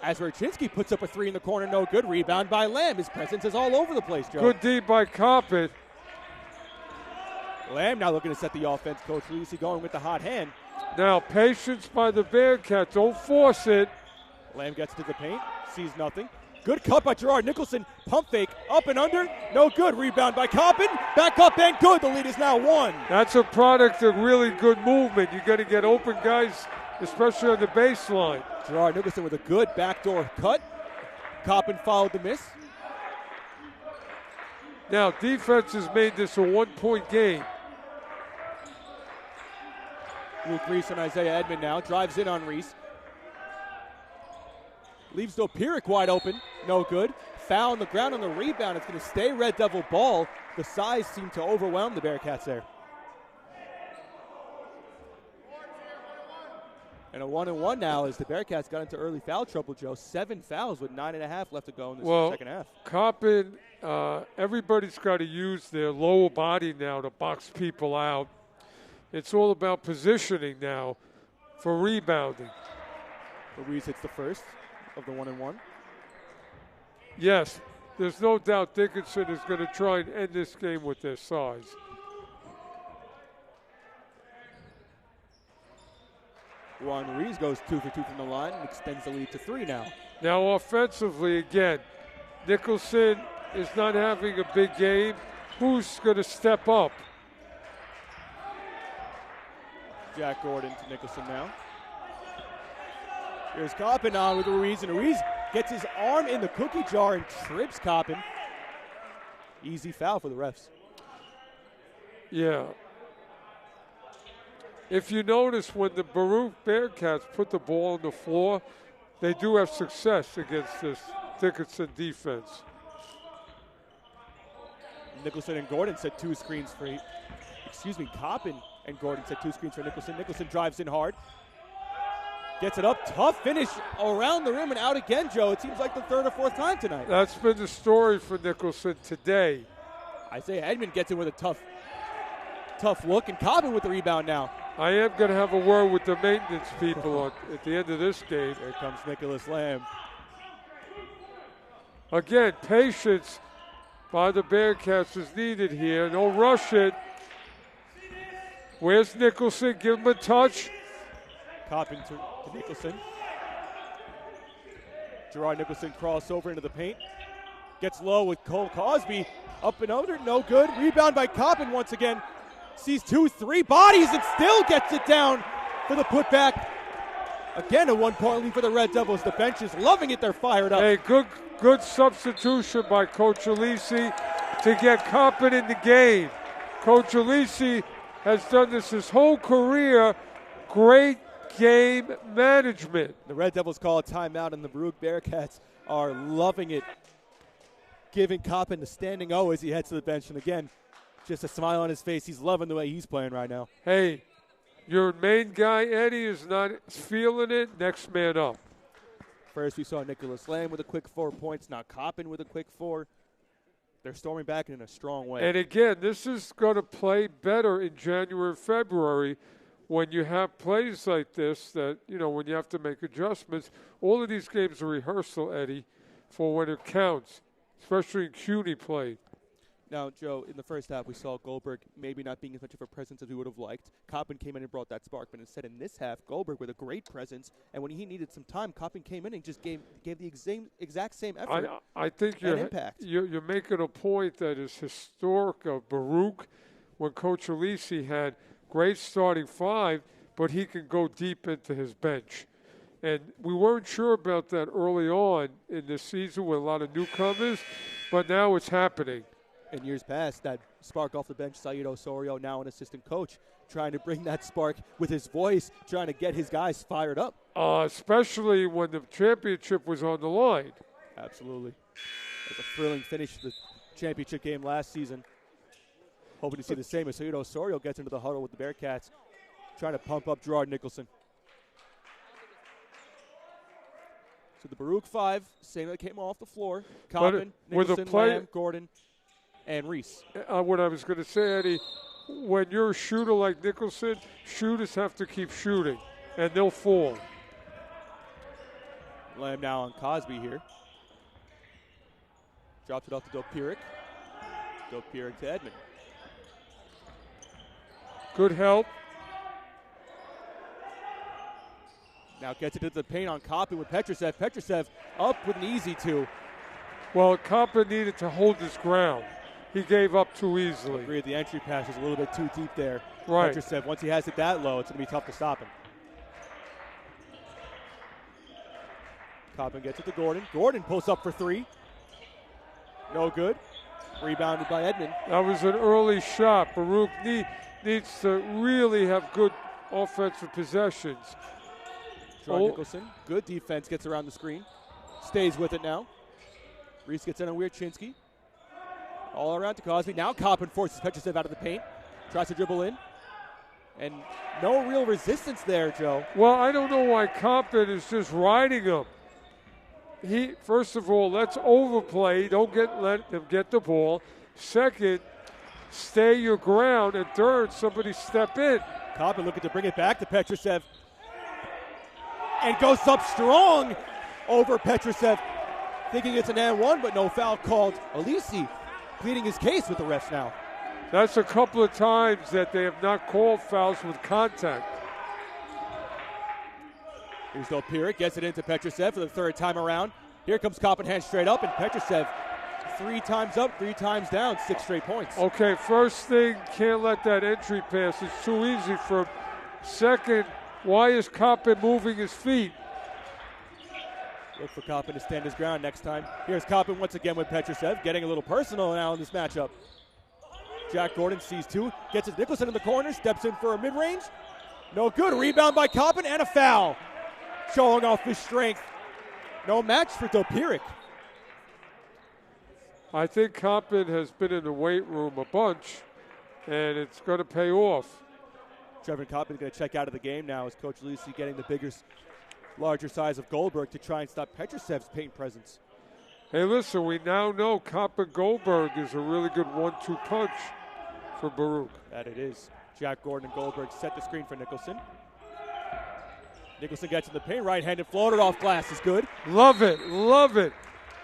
Speaker 1: As Wierchinski puts up a 3 in the corner, no good. Rebound by Lamb. His presence is all over the place, Joe.
Speaker 2: Good D by Coppin.
Speaker 1: Lamb now looking to set the offense. Coach Reese going with the hot hand.
Speaker 2: Now, patience by the Bearcats. Don't force it.
Speaker 1: Lamb gets to the paint, sees nothing. Good cut by Gerard Nicholson. Pump fake, up and under. No good. Rebound by Coppin. Back up and good. The lead is now 1.
Speaker 2: That's a product of really good movement. You got to get open guys, especially on the baseline.
Speaker 1: Gerard Nicholson with a good backdoor cut. Coppin followed the miss.
Speaker 2: Now, defense has made this a 1-point game.
Speaker 1: Luke Reese and Isaiah Edmond now. Drives in on Reese. Leaves Dopiric wide open. No good. Foul on the ground on the rebound. It's going to stay Red Devil ball. The size seemed to overwhelm the Bearcats there. And a 1-and-1 now as the Bearcats got into early foul trouble, Joe. 7 fouls with 9.5 left to go in this second half.
Speaker 2: Coppin, everybody's got to use their lower body now to box people out. It's all about positioning now for rebounding.
Speaker 1: Ruiz hits the first of the 1-and-1.
Speaker 2: Yes, there's no doubt Dickinson is going to try and end this game with their size.
Speaker 1: Juan Ruiz goes 2 for 2 from the line and extends the lead to 3 now.
Speaker 2: Now offensively, again, Nicholson is not having a big game. Who's going to step up?
Speaker 1: Jack Gordon to Nicholson now. Here's Coppin on with Ruiz, and Ruiz gets his arm in the cookie jar and trips Coppin. Easy foul for the refs.
Speaker 2: Yeah. If you notice, when the Baruch Bearcats put the ball on the floor, they do have success against this Dickinson defense.
Speaker 1: Nicholson and Gordon set 2 screens for, Coppin and Gordon set 2 screens for Nicholson. Nicholson drives in hard. Gets it up, tough finish around the rim and out again, Joe. It seems like the 3rd or 4th time tonight.
Speaker 2: That's been the story for Nicholson today.
Speaker 1: Isaiah Edmond gets in with a tough look, and Coppin with the rebound now.
Speaker 2: I am going to have a word with the maintenance people at the end of this game.
Speaker 1: Here comes Nicholas Lamb.
Speaker 2: Again, patience by the Bearcats is needed here. Don't rush it. Where's Nicholson? Give him a touch.
Speaker 1: Coppin to Nicholson. Gerard Nicholson crossover into the paint. Gets low with Cole Cosby. Up and under, no good. Rebound by Coppin once again. Sees 2-3 bodies and still gets it down for the putback. Again, a 1-point lead for the Red Devils. The bench is loving it. They're fired up.
Speaker 2: Hey, good substitution by Coach Alisi to get Coppin in the game. Coach Alisi has done this his whole career. Great game management.
Speaker 1: The Red Devils call a timeout, and the Baruch Bearcats are loving it, giving Coppin the standing O as he heads to the bench. And again, just a smile on his face. He's loving the way he's playing right now.
Speaker 2: Hey, your main guy, Eddie, is not feeling it. Next man up.
Speaker 1: First, we saw Nicholas Lamb with a quick 4 points. Now Coppin with a quick 4. They're storming back in a strong way.
Speaker 2: And again, this is going to play better in January, February, when you have plays like this that, when you have to make adjustments. All of these games are rehearsal, Eddie, for when it counts, especially in CUNY play.
Speaker 1: Now, Joe, in the first half, we saw Goldberg maybe not being as much of a presence as we would have liked. Coppin came in and brought that spark, but instead in this half, Goldberg with a great presence, and when he needed some time, Coppin came in and just gave the exact same effort.
Speaker 2: I think
Speaker 1: impact.
Speaker 2: You're making a point that is historic of Baruch when Coach Alisi had great starting five, but he can go deep into his bench. And we weren't sure about that early on in this season with a lot of newcomers, but now it's happening.
Speaker 1: In years past, that spark off the bench, Said Osorio, now an assistant coach, trying to bring that spark with his voice, trying to get his guys fired up.
Speaker 2: Especially when the championship was on the line.
Speaker 1: Absolutely. It was a thrilling finish to the championship game last season. Hoping to see the same as Said Osorio gets into the huddle with the Bearcats, trying to pump up Gerard Nicholson. So the Baruch five, same that came off the floor. Coppin, Nicholson, Lamb, Gordon, and Reese.
Speaker 2: What I was going to say, Eddie, when you're a shooter like Nicholson, shooters have to keep shooting, and they'll fall.
Speaker 1: Lamb now on Cosby here. Drops it off to Dopieric. Dopieric to Edmond.
Speaker 2: Good help.
Speaker 1: Now gets it to the paint on Coppin with Petrusev. Petrusev up with an easy two.
Speaker 2: Well, Coppin needed to hold his ground. He gave up too easily.
Speaker 1: I agree. The entry pass was a little bit too deep there.
Speaker 2: Right.
Speaker 1: Petrusev, once he has it that low, it's going to be tough to stop him. Coppin gets it to Gordon. Gordon pulls up for three. No good. Rebounded by Edmond.
Speaker 2: That was an early shot. Baruch needs to really have good offensive possessions.
Speaker 1: Gerard Nicholson, good defense, gets around the screen. Stays with it now. Reese gets in on Wierczynski. All around to Cosby. Now Coppin forces Petrusev out of the paint. Tries to dribble in. And no real resistance there, Joe.
Speaker 2: Well, I don't know why Coppin is just riding him. First of all, let's overplay. Don't let them get the ball. Second, stay your ground. And third, somebody step in.
Speaker 1: Coppin looking to bring it back to Petrusev. And goes up strong over Petrusev. Thinking it's an and one, but no foul called. Alisi pleading his case with the refs now.
Speaker 2: That's a couple of times that they have not called fouls with contact.
Speaker 1: Here's Dopieric, gets it into Petrusev for the third time around. Here comes Coppin, hand straight up, and Petrusev 3 times up, 3 times down, 6 straight points.
Speaker 2: Okay, first thing, can't let that entry pass. It's too easy for him. Second, why is Coppin moving his feet?
Speaker 1: Look for Coppin to stand his ground next time. Here's Coppin once again with Petrusev, getting a little personal now in this matchup. Jack Gordon sees 2, gets it. Nicholson in the corner, steps in for a mid-range. No good. Rebound by Coppin and a foul. Showing off his strength. No match for Dopieric.
Speaker 2: I think Coppin has been in the weight room a bunch, and it's going to pay off.
Speaker 1: Trevon Coppin is going to check out of the game now as Coach Lisi getting the larger size of Goldberg to try and stop Petrusev's paint presence.
Speaker 2: Hey, listen, we now know Coppin Goldberg is a really good 1-2 punch for Baruch.
Speaker 1: That it is. Jack Gordon and Goldberg set the screen for Nicholson. Nicholson gets in the paint, right-handed floater off glass is good.
Speaker 2: Love it, love it.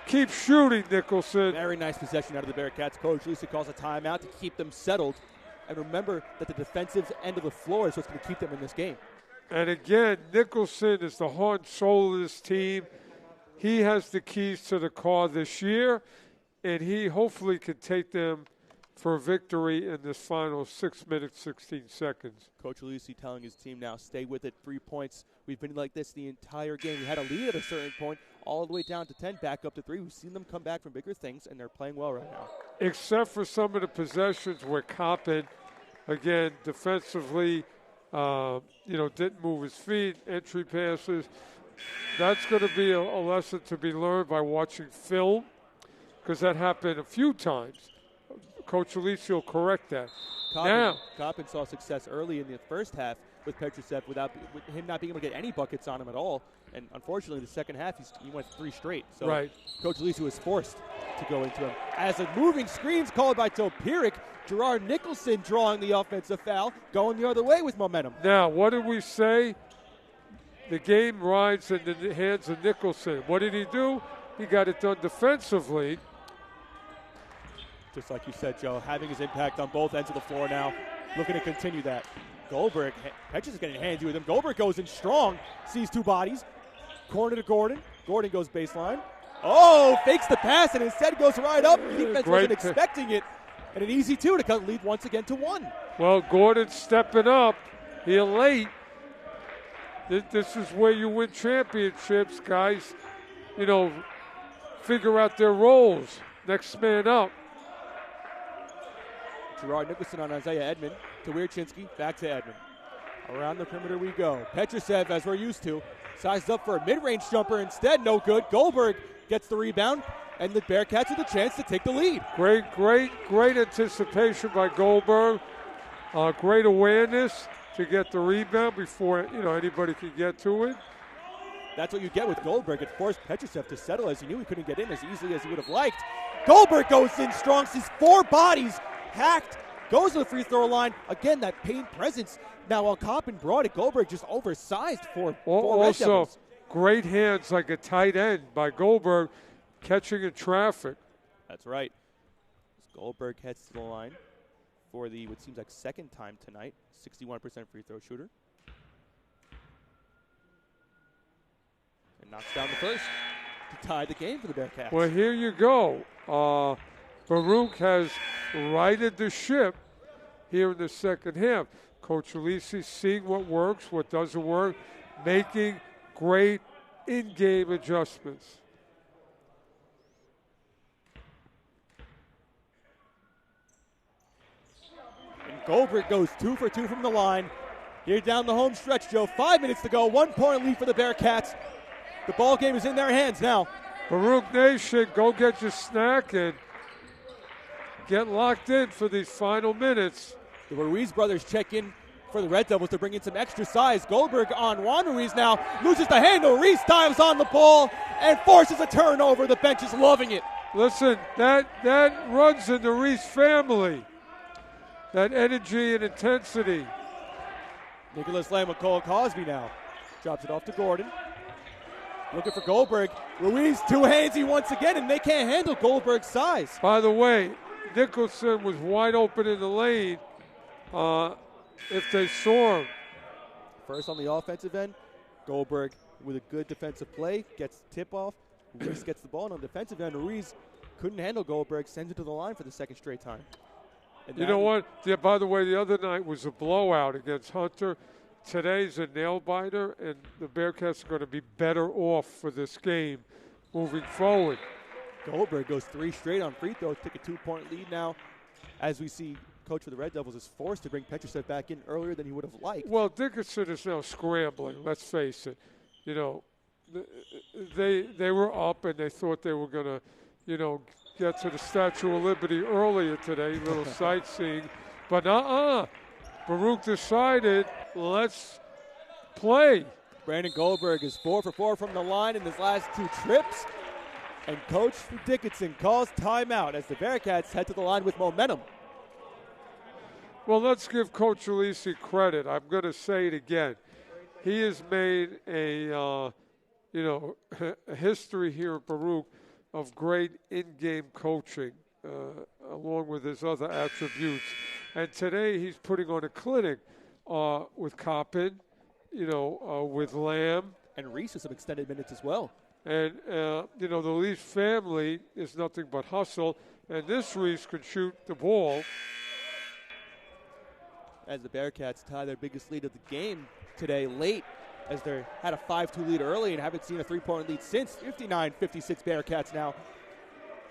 Speaker 2: Keep shooting, Nicholson.
Speaker 1: Very nice possession out of the Bearcats. Coach Lisa calls a timeout to keep them settled. And remember that the defensive end of the floor is what's going to keep them in this game.
Speaker 2: And again, Nicholson is the heart and soul of this team. He has the keys to the car this year, and he hopefully can take them for a victory in this final 6 minutes, 16 seconds.
Speaker 1: Coach Lucy telling his team now, stay with it, 3 points. We've been like this the entire game. We had a lead at a certain point, all the way down to 10, back up to 3. We've seen them come back from bigger things, and they're playing well right now.
Speaker 2: Except for some of the possessions where Coppin, again, defensively, didn't move his feet, entry passes. That's going to be a lesson to be learned by watching film, because that happened a few times. Coach Elise will correct that.
Speaker 1: Coppin saw success early in the first half with Petrusev with him not being able to get any buckets on him at all. And unfortunately, the second half, he went 3 straight. So
Speaker 2: right.
Speaker 1: Coach Elise was forced to go into him. As a moving screen's called by Topiric, Gerard Nicholson drawing the offensive foul, going the other way with momentum.
Speaker 2: Now, what did we say? The game rides in the hands of Nicholson. What did he do? He got it done defensively.
Speaker 1: Just like you said, Joe, having his impact on both ends of the floor now, looking to continue that. Goldberg, Petch is getting handsy with him. Goldberg goes in strong, sees 2 bodies. Corner to Gordon. Gordon goes baseline. Oh, fakes the pass and instead goes right up. Defense wasn't expecting it. And an easy 2 to cut lead once again to 1.
Speaker 2: Well, Gordon stepping up here late. This is where you win championships, guys. Figure out their roles. Next man up.
Speaker 1: Gerard Nicholson on Isaiah Edmond to Wierchinski, back to Edmond. Around the perimeter we go. Petrusev, as we're used to, sized up for a mid-range jumper instead, no good. Goldberg gets the rebound, and the Bearcats with a chance to take the lead.
Speaker 2: Great anticipation by Goldberg. Great awareness to get the rebound before anybody could get to it.
Speaker 1: That's what you get with Goldberg. It forced Petrusev to settle as he knew he couldn't get in as easily as he would have liked. Goldberg goes in strong, sees 4 bodies, hacked, goes to the free throw line. Again, that paint presence. Now, while Coppin brought it, Goldberg just oversized for Red Devils.
Speaker 2: Also, great hands like a tight end by Goldberg, catching in traffic.
Speaker 1: That's right. As Goldberg heads to the line for the, what seems like, second time tonight, 61% free throw shooter. And knocks down the first to tie the game for the Bearcats.
Speaker 2: Well, here you go. Baruch has righted the ship here in the second half. Coach Elise seeing what works, what doesn't work, making great in-game adjustments.
Speaker 1: And Goldberg goes 2 for 2 from the line. Here down the home stretch, Joe. 5 minutes to go. 1-point lead for the Bearcats. The ball game is in their hands now.
Speaker 2: Baruch Nation, go get your snack and get locked in for these final minutes.
Speaker 1: The Ruiz brothers check in for the Red Devils to bring in some extra size. Goldberg on Juan Ruiz now. Loses the handle. Ruiz dives on the ball and forces a turnover. The bench is loving it.
Speaker 2: Listen, that runs in the Ruiz family. That energy and intensity.
Speaker 1: Nicholas Lamb with Cole Cosby now. Drops it off to Gordon. Looking for Goldberg. Ruiz too handsy once again, and they can't handle Goldberg's size.
Speaker 2: By the way, Nicholson was wide open in the lane if they saw him.
Speaker 1: First on the offensive end, Goldberg with a good defensive play, gets the tip-off. Ruiz gets the ball, and on the defensive end, Ruiz couldn't handle Goldberg, sends it to the line for the second straight time. And
Speaker 2: you know what? Yeah, by the way, the other night was a blowout against Hunter. Today's a nail-biter, and the Bearcats are going to be better off for this game moving forward.
Speaker 1: Goldberg goes 3 straight on free throws, take a 2-point lead now. As we see, coach for the Red Devils is forced to bring Petrusev back in earlier than he would have liked.
Speaker 2: Well, Dickinson is now scrambling, let's face it. They were up and they thought they were going to, get to the Statue of Liberty earlier today, little sightseeing. But Baruch decided, let's play.
Speaker 1: Brandon Goldberg is 4 for 4 from the line in his last 2 trips. And Coach Dickinson calls timeout as the Bearcats head to the line with momentum.
Speaker 2: Well, let's give Coach Alisi credit. I'm going to say it again. He has made a history here at Baruch of great in-game coaching, along with his other attributes. And today he's putting on a clinic with Coppin, with Lamb.
Speaker 1: And Reese with some extended minutes as well.
Speaker 2: And, the Leafs family is nothing but hustle. And this Reese could shoot the ball.
Speaker 1: As the Bearcats tie their biggest lead of the game today late, as they had a 5-2 lead early and haven't seen a 3-point lead since. 59-56 Bearcats now.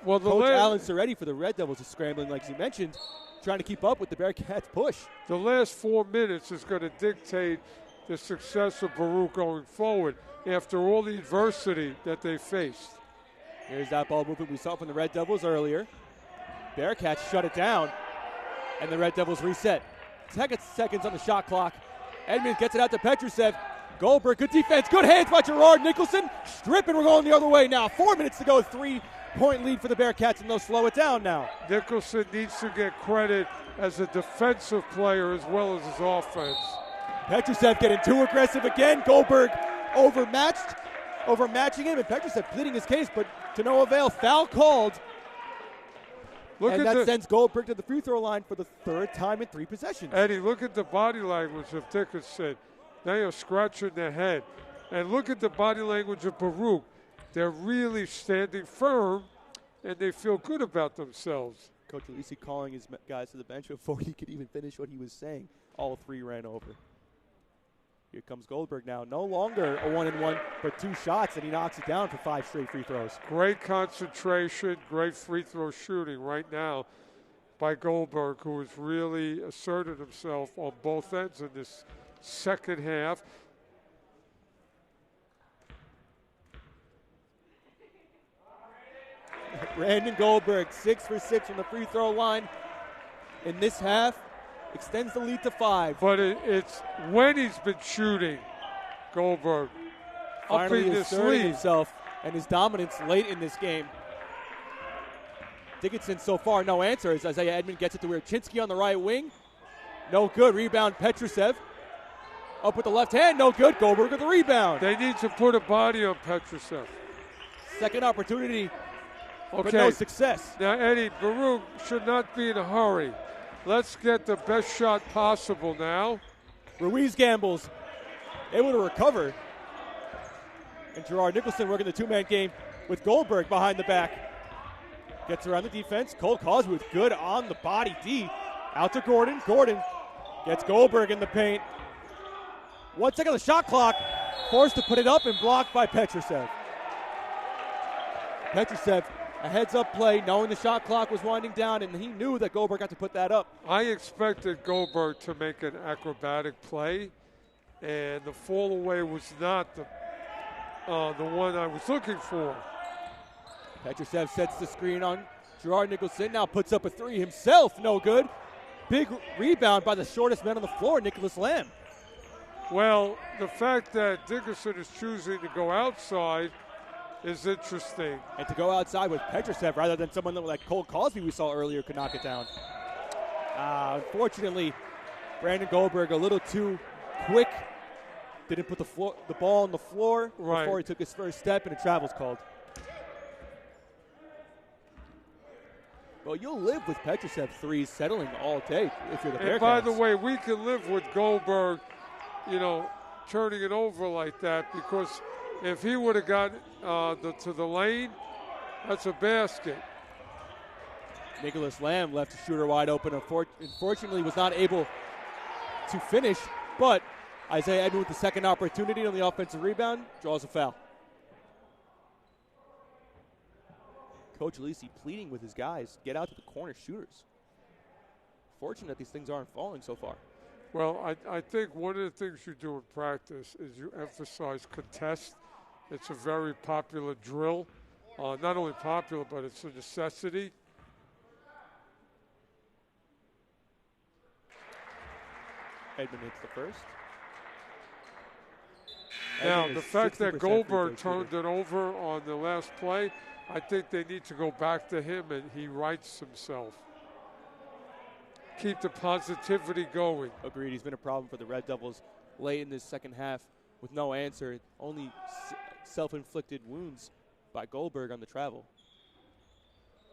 Speaker 2: Well,
Speaker 1: Coach Alan Soretti for the Red Devils is scrambling, like you mentioned, trying to keep up with the Bearcats' push.
Speaker 2: The last 4 minutes is going to dictate the success of Baruch going forward after all the adversity that they faced.
Speaker 1: Here's that ball movement we saw from the Red Devils earlier. Bearcats shut it down, and the Red Devils reset. Seconds on the shot clock. Edmonds gets it out to Petrusev. Goldberg, good defense, good hands by Gerard Nicholson. Stripping, we're going the other way now. 4 minutes to go, 3-point lead for the Bearcats, and they'll slow it down now.
Speaker 2: Nicholson needs to get credit as a defensive player as well as his offense.
Speaker 1: Petrusev getting too aggressive again. Goldberg overmatching him, and Petrusev pleading his case, but to no avail. Foul called. And that sends Goldberg to the free throw line for the third time in 3 possessions.
Speaker 2: Eddie, look at the body language of Dickinson. They are scratching their head. And look at the body language of Baruch. They're really standing firm, and they feel good about themselves.
Speaker 1: Coach Alisi calling his guys to the bench before he could even finish what he was saying. All 3 ran over. Here comes Goldberg now. No longer a 1-and-1, but 2 shots, and he knocks it down for 5 straight free throws.
Speaker 2: Great concentration, great free throw shooting right now by Goldberg, who has really asserted himself on both ends in this second half.
Speaker 1: Brandon Goldberg, 6 for 6 from the free throw line in this half. Extends the lead to 5.
Speaker 2: But it's when he's been shooting, Goldberg,
Speaker 1: finally
Speaker 2: upping this
Speaker 1: asserting
Speaker 2: lead.
Speaker 1: himself and his dominance late in this game. Dickinson so far no answer as Isaiah Edmond gets it to Wierczynski on the right wing. No good. Rebound Petrusev. Up with the left hand. No good. Goldberg with the rebound.
Speaker 2: They need to put a body on Petrusev.
Speaker 1: Second opportunity, but no success.
Speaker 2: Now, Eddie, Baruch should not be in a hurry. Let's get the best shot possible now.
Speaker 1: Ruiz gambles, able to recover. And Gerard Nicholson working the 2-man game with Goldberg behind the back. Gets around the defense. Cole Cosby with good on the body D. Out to Gordon. Gordon gets Goldberg in the paint. 1 second on the shot clock. Forced to put it up and blocked by Petrusev. Petrusev, a heads-up play, knowing the shot clock was winding down, and he knew that Goldberg got to put that up.
Speaker 2: I expected Goldberg to make an acrobatic play, and the fall away was not the one I was looking for.
Speaker 1: Petrusev sets the screen on Gerard Nicholson, now puts up a 3 himself, no good. Big rebound by the shortest man on the floor, Nicholas Lamb.
Speaker 2: Well, the fact that Dickinson is choosing to go outside is interesting.
Speaker 1: And to go outside with Petrusev rather than someone like Cole Cosby we saw earlier could knock it down. Unfortunately, Brandon Goldberg a little too quick. Didn't put the ball on the floor before he took his first step, and a travel's called. Well, you'll live with Petrusev 3s settling all day if you're the Bearcats.
Speaker 2: And by the way, we can live with Goldberg, turning it over like that, because if he would have got to the lane, that's a basket.
Speaker 1: Nicholas Lamb left the shooter wide open. Unfortunately, was not able to finish, but Isaiah Edmond with the second opportunity on the offensive rebound draws a foul. Coach Alisi pleading with his guys, get out to the corner shooters. Fortunate that these things aren't falling so far.
Speaker 2: Well, I think one of the things you do in practice is you emphasize contest. It's a very popular drill. Not only popular, but it's a necessity.
Speaker 1: Edmond hits the first.
Speaker 2: Now, the fact that Goldberg turned it over on the last play, I think they need to go back to him and he rights himself. keep the positivity going.
Speaker 1: Agreed. He's been a problem for the Red Devils late in this second half with no answer. Only self-inflicted wounds by Goldberg on the travel.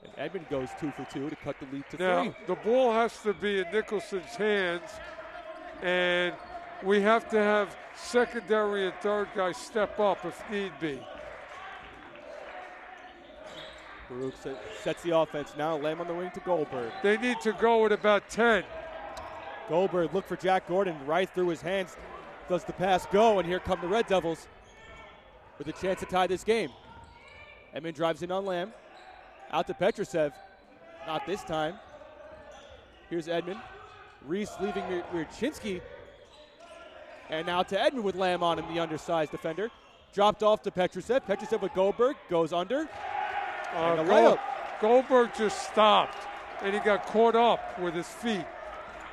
Speaker 1: And Edmond goes 2 for 2 to cut the lead to 3.
Speaker 2: Now, the ball has to be in Nicholson's hands, and we have to have secondary and third guys step up if need be.
Speaker 1: Baruch sets the offense. Now Lamb on the wing to Goldberg.
Speaker 2: They need to go at about 10.
Speaker 1: Goldberg looked for Jack Gordon right through his hands. Does the pass go? And here come the Red Devils with a chance to tie this game. Edmond drives in on Lamb. Out to Petrusev. Not this time. Here's Edmond. Reese leaving Wierczynski. And now to Edmond with Lamb on him, the undersized defender. Dropped off to Petrusev. Petrusev with Goldberg. Goes under.
Speaker 2: Goldberg just stopped, and he got caught up with his feet.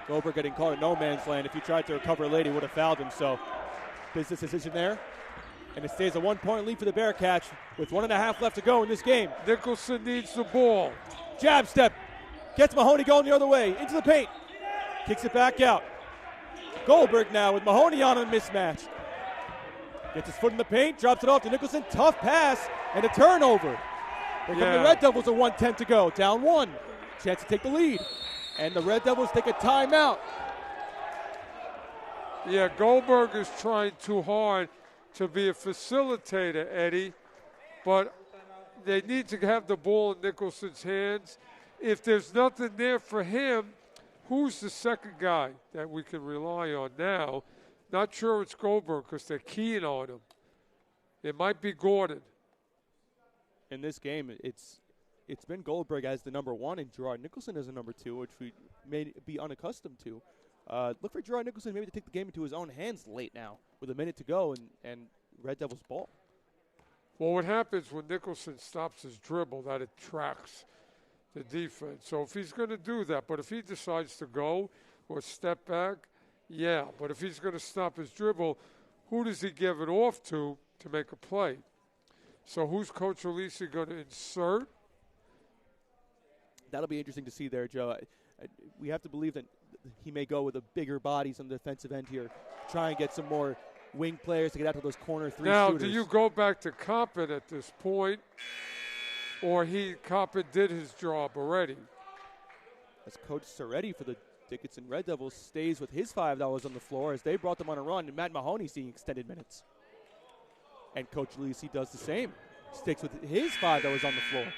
Speaker 1: Goldberg getting caught in no man's land. If he tried to recover late, he would have fouled him. So, business decision there. And it stays a 1-point lead for the Bearcats with 1.5 left to go in this game.
Speaker 2: Nicholson needs the ball.
Speaker 1: Jab step. Gets Mahoney going the other way. Into the paint. Kicks it back out. Goldberg now with Mahoney on a mismatch. Gets his foot in the paint. Drops it off to Nicholson. Tough pass. And a turnover. Here come the Red Devils with 1:10 to go. Down 1. Chance to take the lead. And the Red Devils take a timeout.
Speaker 2: Yeah, Goldberg is trying too hard to be a facilitator, Eddie. But they need to have the ball in Nicholson's hands. If there's nothing there for him, who's the second guy that we can rely on now? Not sure it's Goldberg because they're keying on him. It might be Gordon.
Speaker 1: In this game, it's been Goldberg as the number 1 and Gerard Nicholson as the number 2, which we may be unaccustomed to. Look for Gerard Nicholson maybe to take the game into his own hands late now with a minute to go and Red Devils ball.
Speaker 2: Well, what happens when Nicholson stops his dribble, that attracts the defense. So if he's going to do that, but if he decides to go or step back, yeah. But if he's going to stop his dribble, who does he give it off to make a play? So who's Coach Alisi going to insert?
Speaker 1: That'll be interesting to see there, Joe. We have to believe that he may go with a bigger bodies on the defensive end here, try and get some more wing players to get out to those corner 3
Speaker 2: now,
Speaker 1: shooters.
Speaker 2: Do you go back to Coppin at this point, or Coppin did his job already?
Speaker 1: As Coach Soretti for the Dickinson Red Devils stays with his $5 on the floor as they brought them on a run, and Matt Mahoney seeing extended minutes. And Coach Lisi does the same. Sticks with his $5 on the floor.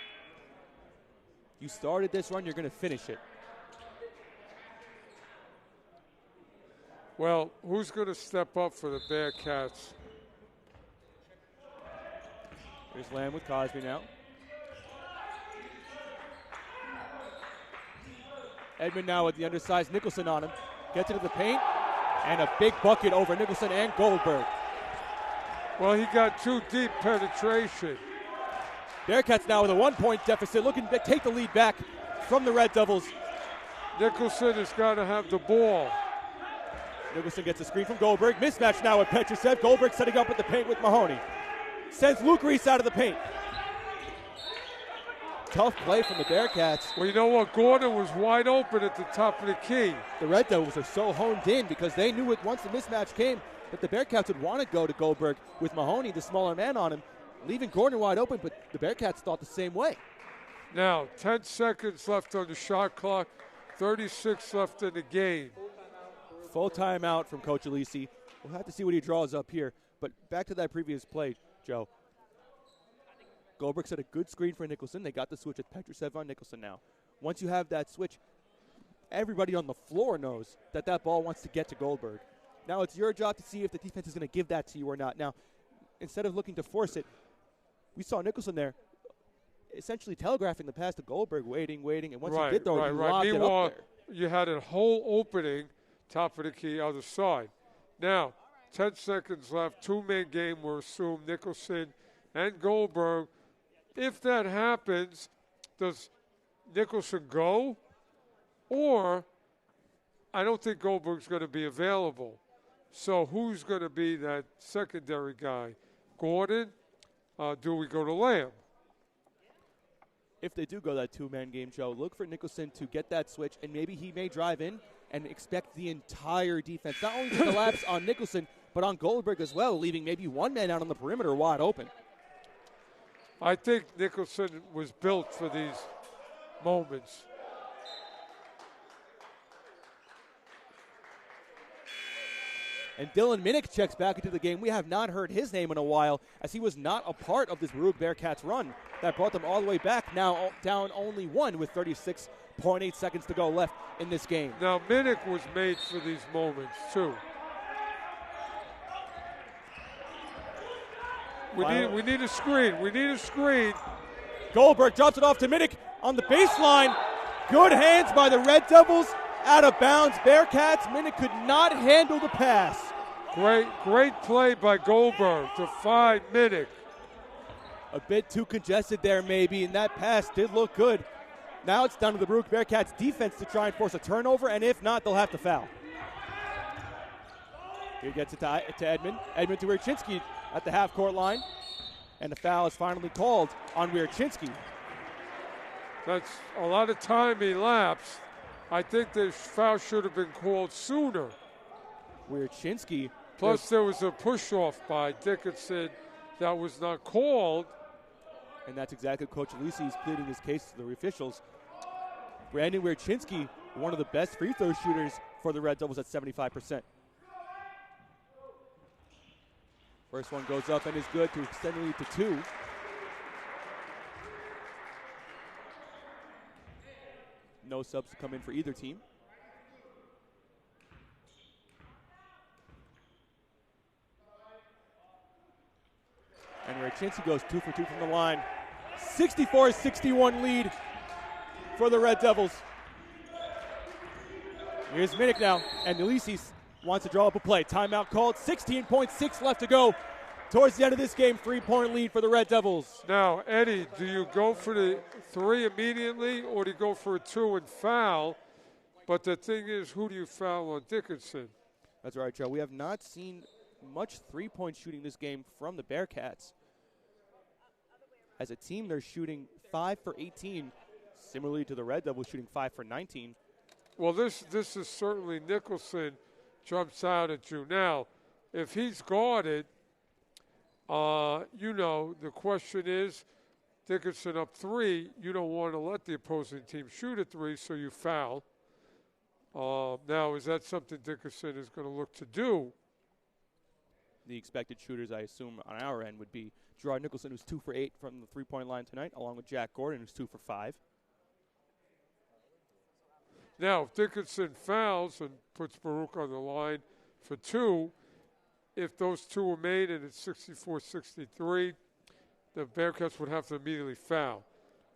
Speaker 1: You started this run, you're going to finish it.
Speaker 2: Well, who's going to step up for the Bearcats?
Speaker 1: Here's Lamb with Cosby now. Edmond now with the undersized Nicholson on him. Gets into the paint. And a big bucket over Nicholson and Goldberg.
Speaker 2: Well, he got too deep penetration.
Speaker 1: Bearcats now with a 1-point deficit, looking to take the lead back from the Red Devils.
Speaker 2: Nicholson has got to have the ball.
Speaker 1: Nicholson gets a screen from Goldberg. Mismatch now with Petrusev. Goldberg setting up with the paint with Mahoney. Sends Luke Reese out of the paint. Tough play from the Bearcats.
Speaker 2: Well, you know what? Gordon was wide open at the top of the key.
Speaker 1: The Red Devils are so honed in because they knew it once the mismatch came that the Bearcats would want to go to Goldberg with Mahoney, the smaller man, on him, leaving Gordon wide open, but the Bearcats thought the same way.
Speaker 2: Now, 10 seconds left on the shot clock, 36 left in the game.
Speaker 1: Full timeout from Coach Alisi. We'll have to see what he draws up here. But back to that previous play, Joe. Goldberg set a good screen for Nicholson. They got the switch with Petrusev on Nicholson now. Once you have that switch, everybody on the floor knows that that ball wants to get to Goldberg. Now it's your job to see if the defense is going to give that to you or not. Now, instead of looking to force it, we saw Nicholson there essentially telegraphing the pass to Goldberg, waiting, and once he did throw it, he lobbed it up there.
Speaker 2: You had a whole opening, top of the key, other side. Now, 10 seconds left, two-man game, we'll assume Nicholson and Goldberg. If that happens, does Nicholson go? Or I don't think Goldberg's going to be available. So who's going to be that secondary guy? Gordon? Do we go to Lamb?
Speaker 1: if they do go that two-man game, Joe, look for Nicholson to get that switch, and maybe he may drive in and expect the entire defense, not only to collapse on Nicholson, but on Goldberg as well, leaving maybe one man out on the perimeter wide open.
Speaker 2: I think Nicholson was built for these moments.
Speaker 1: And Dylan Minnick checks back into the game. We have not heard his name in a while, as he was not a part of this Baruch Bearcats run that brought them all the way back, now down only one with 36.8 seconds to go left in this game.
Speaker 2: Now, Minnick was made for these moments, too. We need a screen. We need a screen.
Speaker 1: Goldberg drops it off to Minnick on the baseline. Good hands by the Red Devils. Out of bounds, Bearcats. Minnick could not handle the pass.
Speaker 2: Great play by Goldberg to find Minnick.
Speaker 1: A bit too congested there maybe, and that pass did look good. Now it's down to the Baruch Bearcats defense to try and force a turnover, and if not, they'll have to foul. Here gets it to Edmond. Edmond to Wierczynski at the half-court line. And the foul is finally called on Wierczynski.
Speaker 2: That's a lot of time elapsed. I think the foul should have been called sooner.
Speaker 1: Wierczynski.
Speaker 2: Plus, there was a push-off by Dickinson that was not called.
Speaker 1: And that's exactly what Coach Lucy's pleading his case to the officials. Brandon Wierczynski, one of the best free throw shooters for the Red Devils at 75%. First one goes up and is good to extend the lead to 2. No subs to come in for either team. And Wierczynski goes 2 for 2 from the line. 64-61 lead for the Red Devils. Here's Minnick now, and Ulysses wants to draw up a play. Timeout called, 16.6 left to go. Towards the end of this game, 3-point lead for the Red Devils.
Speaker 2: Now, Eddie, do you go for the 3 immediately, or do you go for a 2 and foul? But the thing is, who do you foul on Dickinson?
Speaker 1: That's right, Joe. We have not seen much three-point shooting this game from the Bearcats. As a team, they're shooting 5 for 18, similarly to the Red Devils shooting 5 for 19.
Speaker 2: Well, this is certainly Nicholson jumps out at you. Now, if he's guarded, the question is, Dickinson up 3, you don't want to let the opposing team shoot a 3, so you foul. Now, is that something Dickinson is going to look to do?
Speaker 1: The expected shooters, I assume, on our end would be Gerard Nicholson, who's 2 for 8 from the three-point line tonight, along with Jack Gordon, who's 2 for 5.
Speaker 2: Now, if Dickinson fouls and puts Baruch on the line for 2, if those 2 are made and it's 64-63, the Bearcats would have to immediately foul.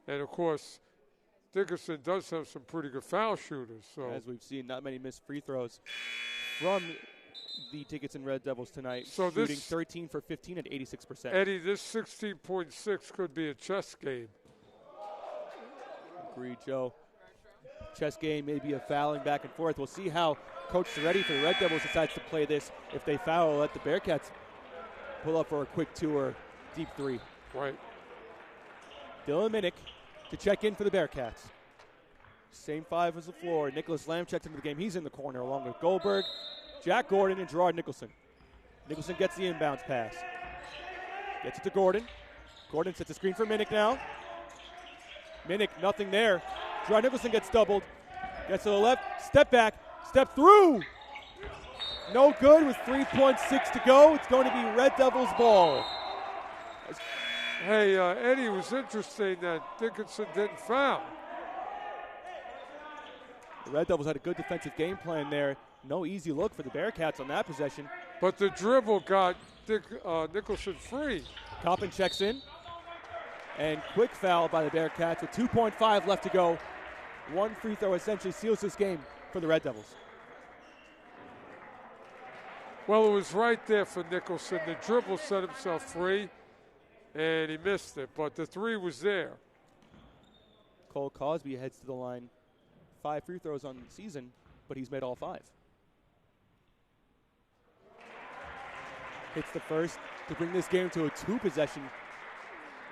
Speaker 2: And, of course, Dickinson does have some pretty good foul shooters. So,
Speaker 1: as we've seen, not many missed free throws from the Dickinson Red Devils tonight,
Speaker 2: so
Speaker 1: shooting 13 for 15 at 86%.
Speaker 2: Eddie, this 16.6 could be a chess game.
Speaker 1: Agreed, Joe. Chess game, maybe a fouling back and forth. We'll see how Coach Soretti for the Red Devils decides to play this. If they foul, let the Bearcats pull up for a quick 2 or deep 3.
Speaker 2: Right.
Speaker 1: Dylan Minnick to check in for the Bearcats. Same 5 as the floor. Nicholas Lamb checked into the game. He's in the corner along with Goldberg, Jack Gordon, and Gerard Nicholson. Nicholson gets the inbounds pass. Gets it to Gordon. Gordon sets a screen for Minnick now. Minnick, nothing there. Gerard Nicholson gets doubled. Gets to the left. Step back. Step through. No good with 3.6 to go. It's going to be Red Devils ball.
Speaker 2: Hey, Eddie, it was interesting that Dickinson didn't foul.
Speaker 1: The Red Devils had a good defensive game plan there. No easy look for the Bearcats on that possession.
Speaker 2: But the dribble got Nicholson free.
Speaker 1: Coppin checks in. And quick foul by the Bearcats with 2.5 left to go. One free throw essentially seals this game for the Red Devils.
Speaker 2: Well, it was right there for Nicholson. The dribble set himself free, and he missed it. But the 3 was there.
Speaker 1: Cole Cosby heads to the line. 5 free throws on the season, but he's made all 5. Hits the first to bring this game to a 2-possession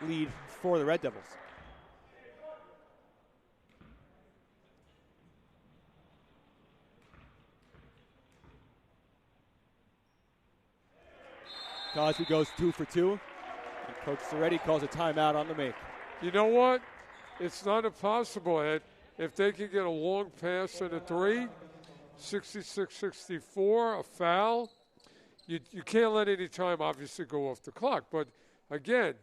Speaker 1: lead for the Red Devils. Cosby goes 2 for 2. And Coach Soretti calls a timeout on the make.
Speaker 2: You know what? It's not impossible, Ed. If they can get a long pass and a three, 66-64, a foul, you can't let any time obviously go off the clock. But, again,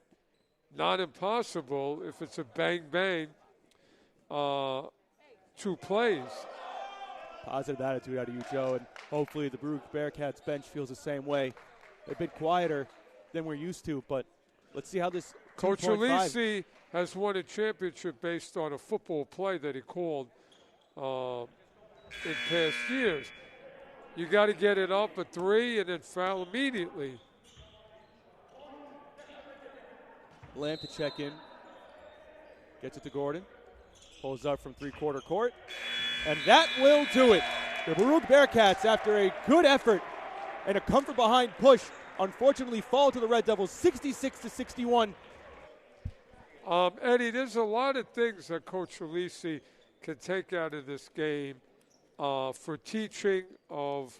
Speaker 2: not impossible if it's a bang-bang 2 plays.
Speaker 1: Positive attitude out of you, Joe, and hopefully the Baruch Bearcats bench feels the same way. A bit quieter than we're used to, but let's see how this
Speaker 2: Coach Alisi has won a championship based on a football play that he called in past years. You got to get it up a 3 and then foul immediately.
Speaker 1: Lamb to check in. Gets it to Gordon. Pulls up from three-quarter court. And that will do it. The Baruch Bearcats, after a good effort and a come-from-behind push, unfortunately fall to the Red Devils 66-61.
Speaker 2: Eddie, there's a lot of things that Coach Alisi can take out of this game for teaching of,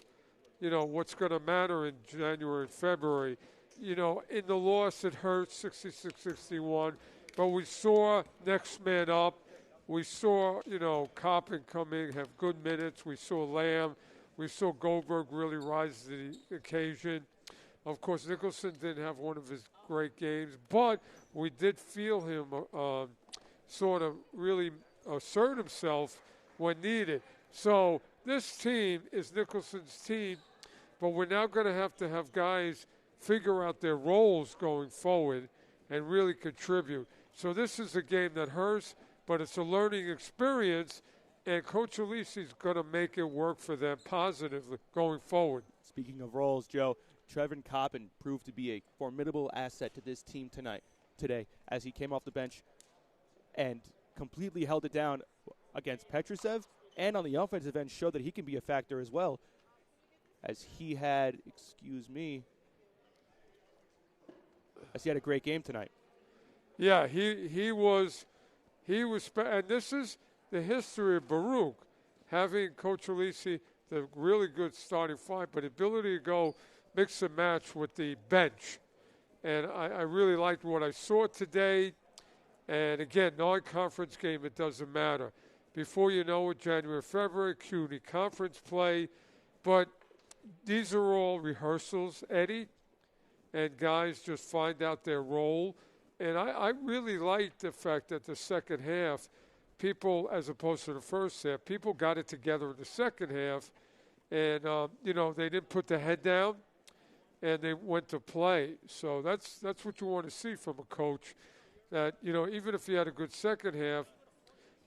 Speaker 2: what's going to matter in January and February. In the loss, it hurts 66-61, but we saw next man up. We saw, Coppin come in, have good minutes. We saw Lamb. We saw Goldberg really rise to the occasion. Of course, Nicholson didn't have one of his great games, but we did feel him sort of really assert himself when needed. So this team is Nicholson's team, but we're now going to have guys figure out their roles going forward and really contribute. So this is a game that hurts, but it's a learning experience, and Coach Alisi's going to make it work for them positively going forward.
Speaker 1: Speaking of roles, Joe, Trevon Coppin proved to be a formidable asset to this team today, as he came off the bench and completely held it down against Petrusev, and on the offensive end showed that he can be a factor as well, as he had, as he had a great game tonight.
Speaker 2: Yeah, he was, and this is the history of Baruch, having Coach Alisi, the really good starting five, but ability to go mix and match with the bench. And I really liked what I saw today. And again, non-conference game, it doesn't matter. Before you know it, January, February, CUNY conference play. But these are all rehearsals, Eddie, and guys just find out their role. And I really liked the fact that the second half, people, as opposed to the first half, people got it together in the second half. And, they didn't put the head down, and they went to play. So that's what you want to see from a coach, that, even if you had a good second half,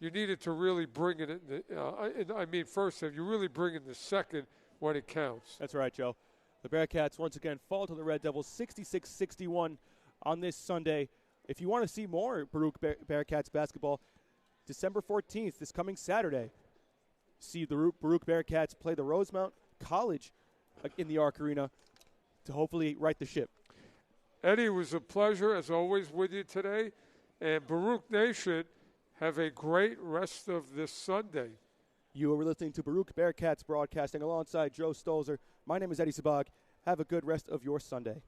Speaker 2: you needed to really bring it in. First half, you really bring in the second when it counts.
Speaker 1: That's right, Joe. The Bearcats once again fall to the Red Devils 66-61 on this Sunday. If you want to see more Baruch Bearcats basketball, December 14th, this coming Saturday, see the Baruch Bearcats play the Rosemount College in the Arc Arena to hopefully right the ship.
Speaker 2: Eddie, it was a pleasure, as always, with you today. And Baruch Nation, have a great rest of this Sunday.
Speaker 1: You are listening to Baruch Bearcats broadcasting alongside Joe Stolzer. My name is Eddie Sabag. Have a good rest of your Sunday.